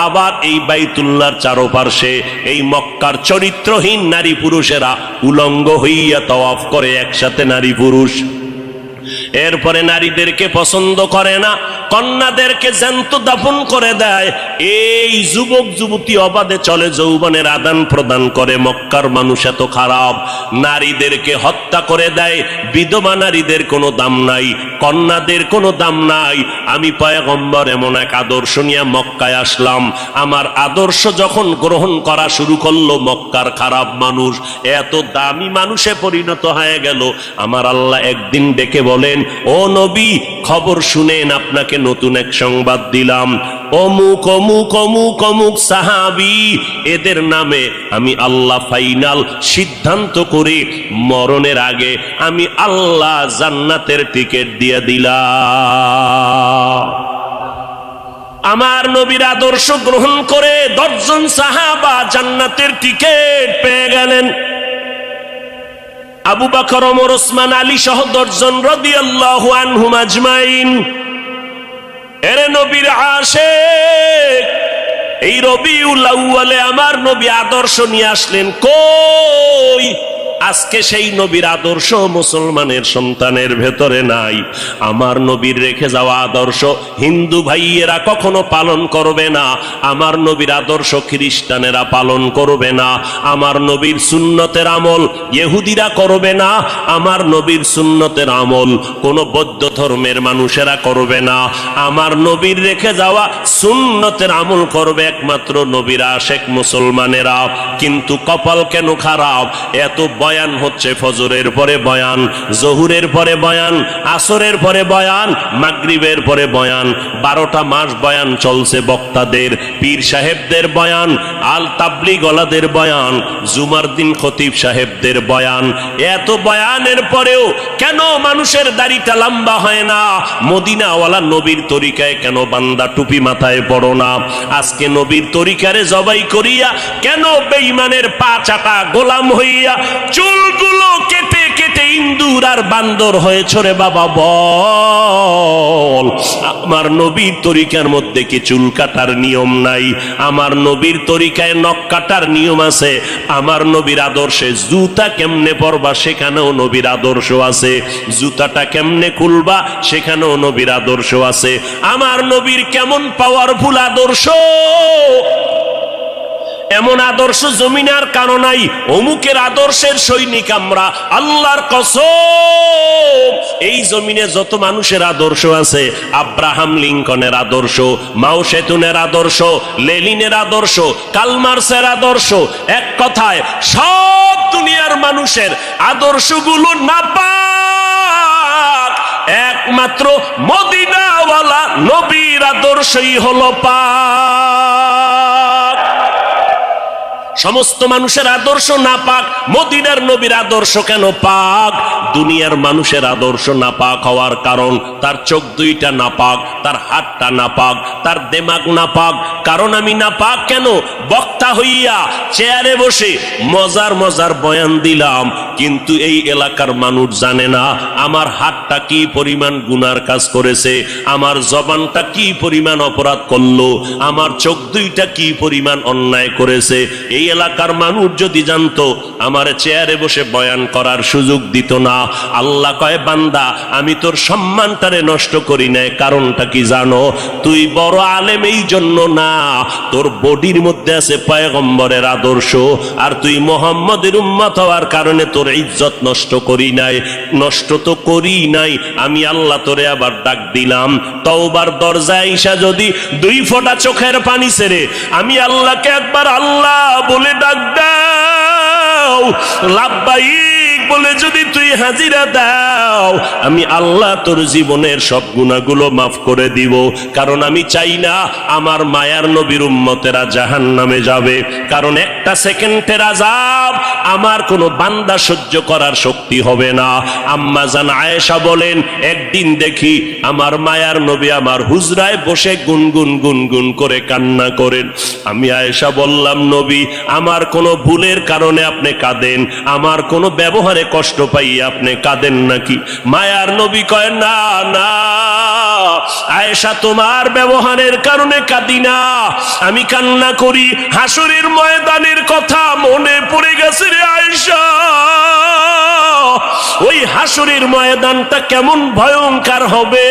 আবার এই বাইতুল্লাহর চারপাশে এই মক্কার চরিত্রহীন নারী পুরুষেরা উলঙ্গ হইয়া তাওয়াফ করে একসাথে নারী পুরুষ। এরপরে নারীদেরকে পছন্দ করে না, কন্যাদেরকে জ্যান্ত দাফন করে দেয়। এই যুবক যুবতী অবাধে চলে, যৌবনের আদান প্রদান করে। মক্কার মানুষ এত খারাপ, নারীদেরকে হত্যা করে দেয়। বিধবা নারীদের কোনো দাম নাই, কন্যাদের কোনো দাম নাই। আমি পয়গম্বর এমন এক আদর্শ নিয়ে মক্কায় আসলাম। আমার আদর্শ যখন গ্রহণ করা শুরু করলো, মক্কার খারাপ মানুষ এত দামি মানুষে পরিণত হয়ে গেল। আমার আল্লাহ একদিন ডেকে বলেন, ও নবী, খবর শুনেন, আপনাকে নতুন এক সংবাদ দিলাম। অমুক অমুক অমুক অমুক সাহাবী, এদের নামে আমি আল্লাহ ফাইনাল সিদ্ধান্ত করে মরণের আগে আমি আল্লাহ জান্নাতের টিকিট দিয়ে দিলাম। আমার নবীর আদর্শ গ্রহণ করে 10 জন সাহাবা জান্নাতের টিকিট পেয়ে গেলেন। আবু বকর, ওমর, ওসমান, আলী সহ 10 জন রাদিয়াল্লাহু আনহুম আজমাইন। এরে নবীর আশিক, এই রবিউল আউয়ালে আমার নবী আদর্শ নিয়ে আসলেন। কই? আজকে সেই নবীর আদর্শ মুসলমানের সন্তানের ভেতরে নাই। আমার নবীর রেখে যাওয়া আদর্শ হিন্দু ভাইয়েরা কখনো পালন করবে না। আমার নবীর আদর্শ খ্রিস্টানেরা পালন করবে না। আমার নবীর সুন্নতের আমল ইহুদিরা করবে না। আমার নবীর সুন্নতের আমল কোন বৌদ্ধ ধর্মের মানুষেরা করবে না। আমার নবীর রেখে যাওয়া সুন্নতের আমল করবে একমাত্র নবীর আশেক মুসলমানেরা। কিন্তু কপাল কেন খারাপ, এত বয়ান হচ্ছে, ফজরের পরে বয়ান, জহুরের পরে বয়ান, আসরের পরে বয়ান, মাগরিবের পরে বয়ান, 12টা মাস বয়ান চলছে বক্তাদের, পীর সাহেবদের বয়ান, আল তাবলিগ ওয়ালাদের বয়ান, জুমার দিন খতিব সাহেবদের বয়ান। এত বয়ানের পরেও কেন মানুষের দাড়িটা লম্বা হয় না? মদিনাওয়ালা নবীর তরিকায় কেন বান্দা টুপি মাথায় পড়ো না? আজকে নবীর তরিকারে জবাই করিয়া কেন বেঈমানের পা চাটা গোলাম হইয়া চুলগুলো কেটে কেটে ইন্দুর আর বান্দর হয়েছে রে বাবা? বল, আমার নবীর তরিকার মধ্যে কি চুল কাটার নিয়ম নাই? আমার নবীর তরিকায় নখ কাটার নিয়ম আছে। আমার নবীর আদর্শে জুতা কেমনে পরবা সেখানেও নবীর আদর্শ আছে। জুতাটা কেমনে খুলবা সেখানেও নবীর আদর্শ আছে। আমার নবীর কেমন পাওয়ারফুল আদর্শ! এমন আদর্শ জমিনে আর কারো নাই। অমুকের আদর্শের সৈনিক আমরা, আল্লাহর কসম। এই জমিনে যত মানুষের আদর্শ আছে, আব্রাহাম লিঙ্কনের আদর্শ, মাও সেতুনের আদর্শ, লেনিনের আদর্শ, কালমার্সের আদর্শ, এক কথায় সব দুনিয়ার মানুষের আদর্শগুলো নাপাক। একমাত্র মদিনাওয়ালা নবীর আদর্শই হলো পাক। সমস্ত মানুষের আদর্শ নাপাক, মদিনার নবীর আদর্শ কেন পাক? দুনিয়ার মানুষের আদর্শ নাপাক হওয়ার কারণ তার চোখ দুইটা নাপাক, তার হাতটা নাপাক, তার দেমাগ নাপাক। কারণ আমি নাপাক কেন? বক্তা হইয়া চেয়ারে বসে মজার মজার বয়ান দিলাম, কিন্তু এই এলাকার মানুষ জানে না আমার হাতটা কি পরিমাণ গুনার কাজ করেছে, আমার জবানটা কি পরিমাণ অপরাধ করলো, আমার চোখ দুইটা কি পরিমাণ অন্যায় করেছে। এই এলাকার মানুষ যদি জানতো আমার চেয়ারে বসে বয়ান করার সুযোগ দিত না। আল্লাহ কয় বান্দা আমি তোর সম্মানটারে নষ্ট করি নাই, কারণটা কি জানো? তুই বড় আলেম এই জন্য না, তোর বডির মধ্যে আছে পয়গম্বরের আদর্শ, আর তুই মুহাম্মদের উম্মত হওয়ার কারণে তোর ইজ্জত নষ্ট করি নাই। নষ্ট তো করি নাই, আমি আল্লাহ তোরে আবার ডাক দিলাম। তওবার দরজায় ঈশা যদি 2 ফোঁটা চোখের পানি ছেড়ে আমি আল্লাহকে একবার আল্লাহ বলে ডাক দাও, লাব্বাইক বলে যদি তুই হাজিরা দাও, আমি আল্লাহ তোর জীবনের সব গুনাহগুলো মাফ করে দিব। কারণ আমি চাই না আমার মায়ার নবীর উম্মতেরা জাহান্নামে যাবে, কারণ একটা সেকেন্ডের আযাব আমার কোনো বান্দা সহ্য করার শক্তি হবে না। আম্মা জান আয়েশা বলেন, একদিন দেখি আমার মায়ার নবী আমার হুজরায় বসে গুনগুন গুনগুন করে কান্না করেন। আমি আয়েশা বললাম, নবী আমার কোনো ভুলের কারণে আপনি কাঁদেন, আমার কোনো ব্যবহারে কষ্ট পাই আপনি কাঁদেন নাকি? মায়ার নবী কয়, না না আয়েশা, তোমার ব্যবহারের কারণে কাঁদি না, আমি কান্না করি হাসরের ময়দানের কথা মনে পড়ে গেছে রে আয়েশা। ওই হাসরের ময়দানটা কেমন ভয়ঙ্কর হবে,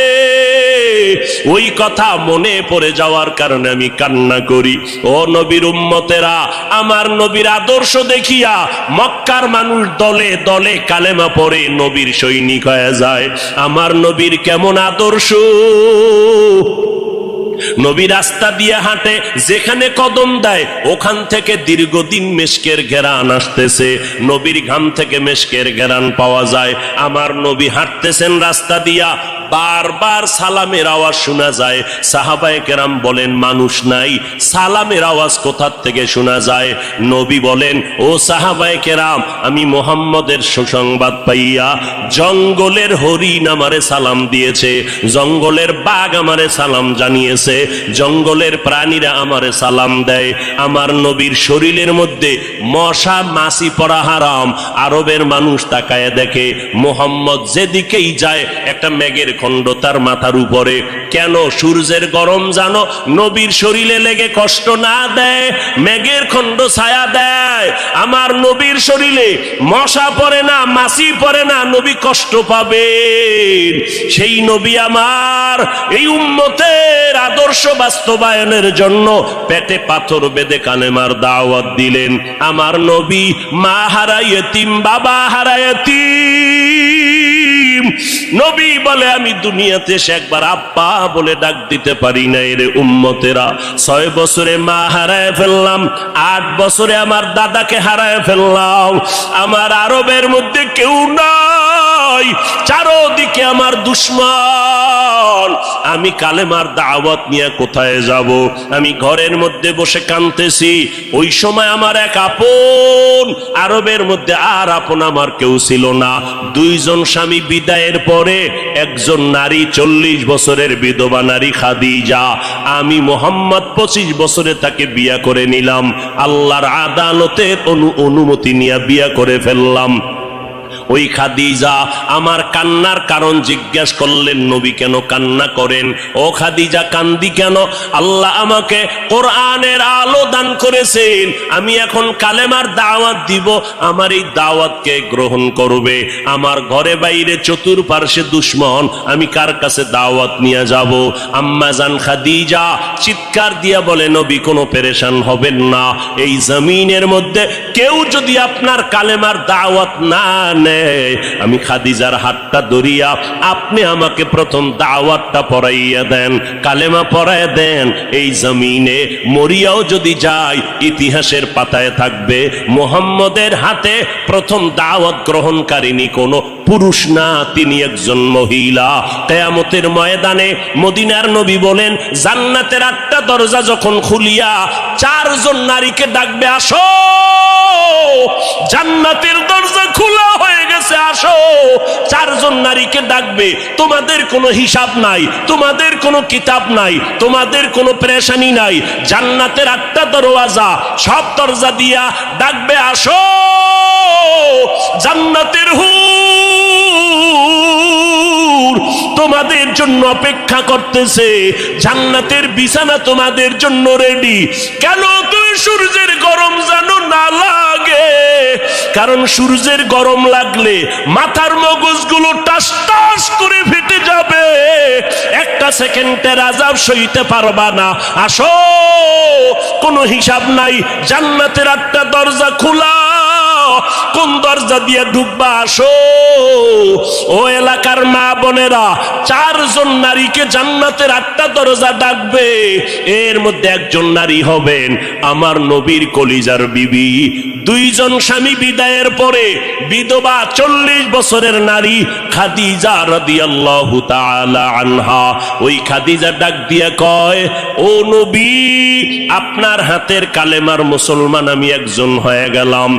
ওই কথা মনে পড়ে যাওয়ার কারণে আমি কান্না করি। ও নবীর উম্মতেরা, আমার নবীর আদর্শ দেখিয়া মক্কার মানুষ দলে দলে কালেমা পড়ে নবীর সৈনিক হয়ে যায়। আমার নবীর কেমন আদর্শ! নবী রাস্তা দিয়ে হাঁটে, যেখানে কদম দেয় ওখান থেকে দীর্ঘদিন মেশকের ঘেরান আসতেছে, নবীর ঘাম থেকে মেশকের ঘেরান পাওয়া যায়। আমার নবী হাঁটতেছেন রাস্তা দিয়া, বারবার সালামের আওয়াজ শোনা যায়। সাহাবায়ে কেরাম বলেন, মানুষ নাই, সালামের আওয়াজ কোথা থেকে শোনা যায়? নবী বলেন, ও সাহাবায়ে কেরাম, আমি মুহাম্মদের সুসংবাদ পাইয়া জঙ্গলের হরিণ আমারে সালাম দিয়েছে, জঙ্গলের বাঘ আমারে সালাম জানিয়েছে, জঙ্গলের প্রাণীরা আমারে সালাম দেয়। আমার নবীর শরীরের মধ্যে মশা মাছি পড়া হারাম। আরবের মানুষ তাকায় দেখে মুহাম্মদ যেদিকেই যায় একটা মেঘের খণ্ড তার মাথার উপরে। কেন? সূর্যের গরম জানো নবীর শরীরে লেগে কষ্ট না দেয়, মেঘের খণ্ড ছায়া দেয়। আমার নবীর শরীরে মশা পড়ে না, মাছি পড়ে না, নবী কষ্ট পাবেন। সেই নবী আমার এই উম্মতের আদর্শ বাস্তবায়নের জন্য পেটে পাথর বেঁধে কালেমার দাওয়াত দিলেন। আমার নবী মা হারা ইয়েতিম, বাবা হারা ইয়েতিম। নবী বলে, আমি দুনিয়াতে এসে একবার আব্বা বলে ডাক দিতে পারি নাই রে উম্মতেরা। 6 বছরে মা হারায় ফেললাম, 8 বছরে আমার দাদাকে হারায় ফেললাম। আমার আরবের মধ্যে কেউ নাই, চারদিকে আমার দুশ্মন। আমি কালেমার দাওয়াত নিয়ে কোথায় যাব? আমি ঘরের মধ্যে বসে কাঁদতেছি। ওই সময় আমার এক আপন, আরবের মধ্যে আর আপন আমার কেউ ছিল না। 2 জন স্বামী বিদায়ের পরে একজন নারী, 40 বছরের বিধবা নারী খাদিজা। আমি মুহাম্মদ 25 বছরে তাকে বিয়া করে নিলাম, আল্লাহর আদালতের অনুমতি নিয়ে বিয়া করে ফেললাম। ওই খাদিজা আমার কান্নার কারণ জিজ্ঞেস করলেন, নবী কেন কান্না করেন? ও খাদিজা কান্দি কেন? আল্লাহ আমাকে কোরআনের আলো দান করেছেন, আমি এখন কালেমার দাওয়াত দিব, আমার এই দাওয়াতকে গ্রহণ করবে। আমার ঘরে বাইরে চতুর্পার্শ্বে দুশ্মন, আমি কার কাছে দাওয়াত নিয়ে যাব? আম্মা জান খাদিজা চিৎকার দিয়া বলে, নবী কোনো পেরেশান হবেন না, এই জমিনের মধ্যে কেউ যদি আপনার কালেমার দাওয়াত না নেয়, আমি খাদিজার হাতটা ধরিয়া আপনি আমাকে প্রথম দাওয়াতটা পড়াইয়া দেন, কালেমা পড়াইয়া দেন। এই জমিনে মরিয়াও যদি যায়, ইতিহাসের পাতায় থাকবে মুহাম্মদের হাতে প্রথম দাওয়াত গ্রহণকারিনী কোনো পুরুষ না, তিনি একজন মহিলা। কিয়ামতের ময়দানে মদিনার নবী বলেন, জান্নাতের 8টা দরজা যখন খুলিয়া 4 জন নারীকে ডাকবে, আসো, জান্নাতের দরজা খোলা হয়ে গেছে, আসো। 4 জন নারীকে ডাকবে, তোমাদের কোনো হিসাব নাই, তোমাদের কোনো কিতাব নাই, তোমাদের কোনো পেরেশানি নাই। জান্নাতের 8টা দরওয়াজা, সব দরজা দিয়া ডাকবে, আসো, জান্নাতের হুর তোমাদের জন্য অপেক্ষা করতেছে, জান্নাতের বিছানা তোমাদের জন্য রেডি। কেন? তুমি সূর্যের গরম জানো না লাগে, কারণ সূর্যের গরম লাগলে মাথার মগজগুলো টাস টাস করে ফেটে যাবে, একটা সেকেন্ডের আযাব সইতে পারবা না। আসো, কোনো হিসাব নাই, জান্নাতের 8টা দরজা খোলা, কোন দরজা দিয়ে ঢুকবা আসো। ও এলাকার মা বোনেরা, 4 জন নারীকে জান্নাতের 8টা দরজা ডাকবে, এর মধ্যে একজন নারী হবেন আমার নবীর কলিজার বিবি। 2 জন স্বামী বিদায়ের পরে বিধবা 40 বছরের নারী খাদিজা রাদিয়াল্লাহু তাআলা আনহা। ওই খাদিজা ডাক দিয়া কয়, ও নবী, আপনার হাতের কালেমার মুসলমান আমি একজন হয়ে গেলাম।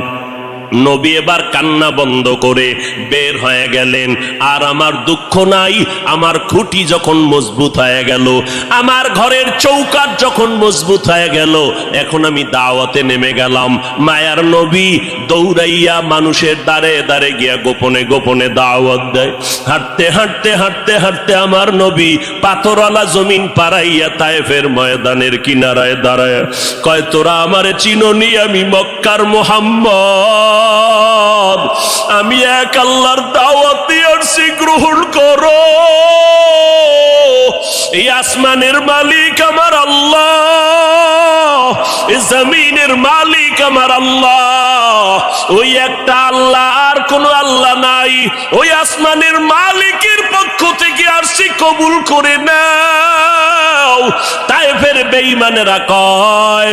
নবী এবার কান্না বন্ধ করে বের হয়ে গেলেন। আর আমার দুঃখ নাই, আমার খুঁটি যখন মজবুত হয়ে গেল, আমার ঘরের চৌকাঠ যখন মজবুত হয়ে গেল, এখন আমি দাওয়াতে নেমে গেলাম। মায়ার নবী দৌড়াইয়া মানুষের দ্বারে দ্বারে গিয়া গোপনে গোপনে দাওয়াত দেয়। হাঁটতে হাঁটতে হাঁটতে হাঁটতে আমার নবী পাথরওয়ালা জমিন পাড়াইয়া তায়েফের ময়দানের কিনারায় দাঁড়ায় কয়, তোরা আমারে চিনোনি, আমি মক্কার মুহাম্মদ, আমি এক আল্লাহর দাওয়াত দিয়ে আসছি, গ্রহণ করো। এই আসমানের মালিক আমার আল্লাহ, এই জমিনের মালিক আমার আল্লাহ, ওই একটা আল্লাহ, আর কোনো আল্লাহ নাই। ওই আসমানের মালিকের পক্ষ থেকে আসছি, কবুল করে নাও। তায়েফের বেঈমানেরা কয়,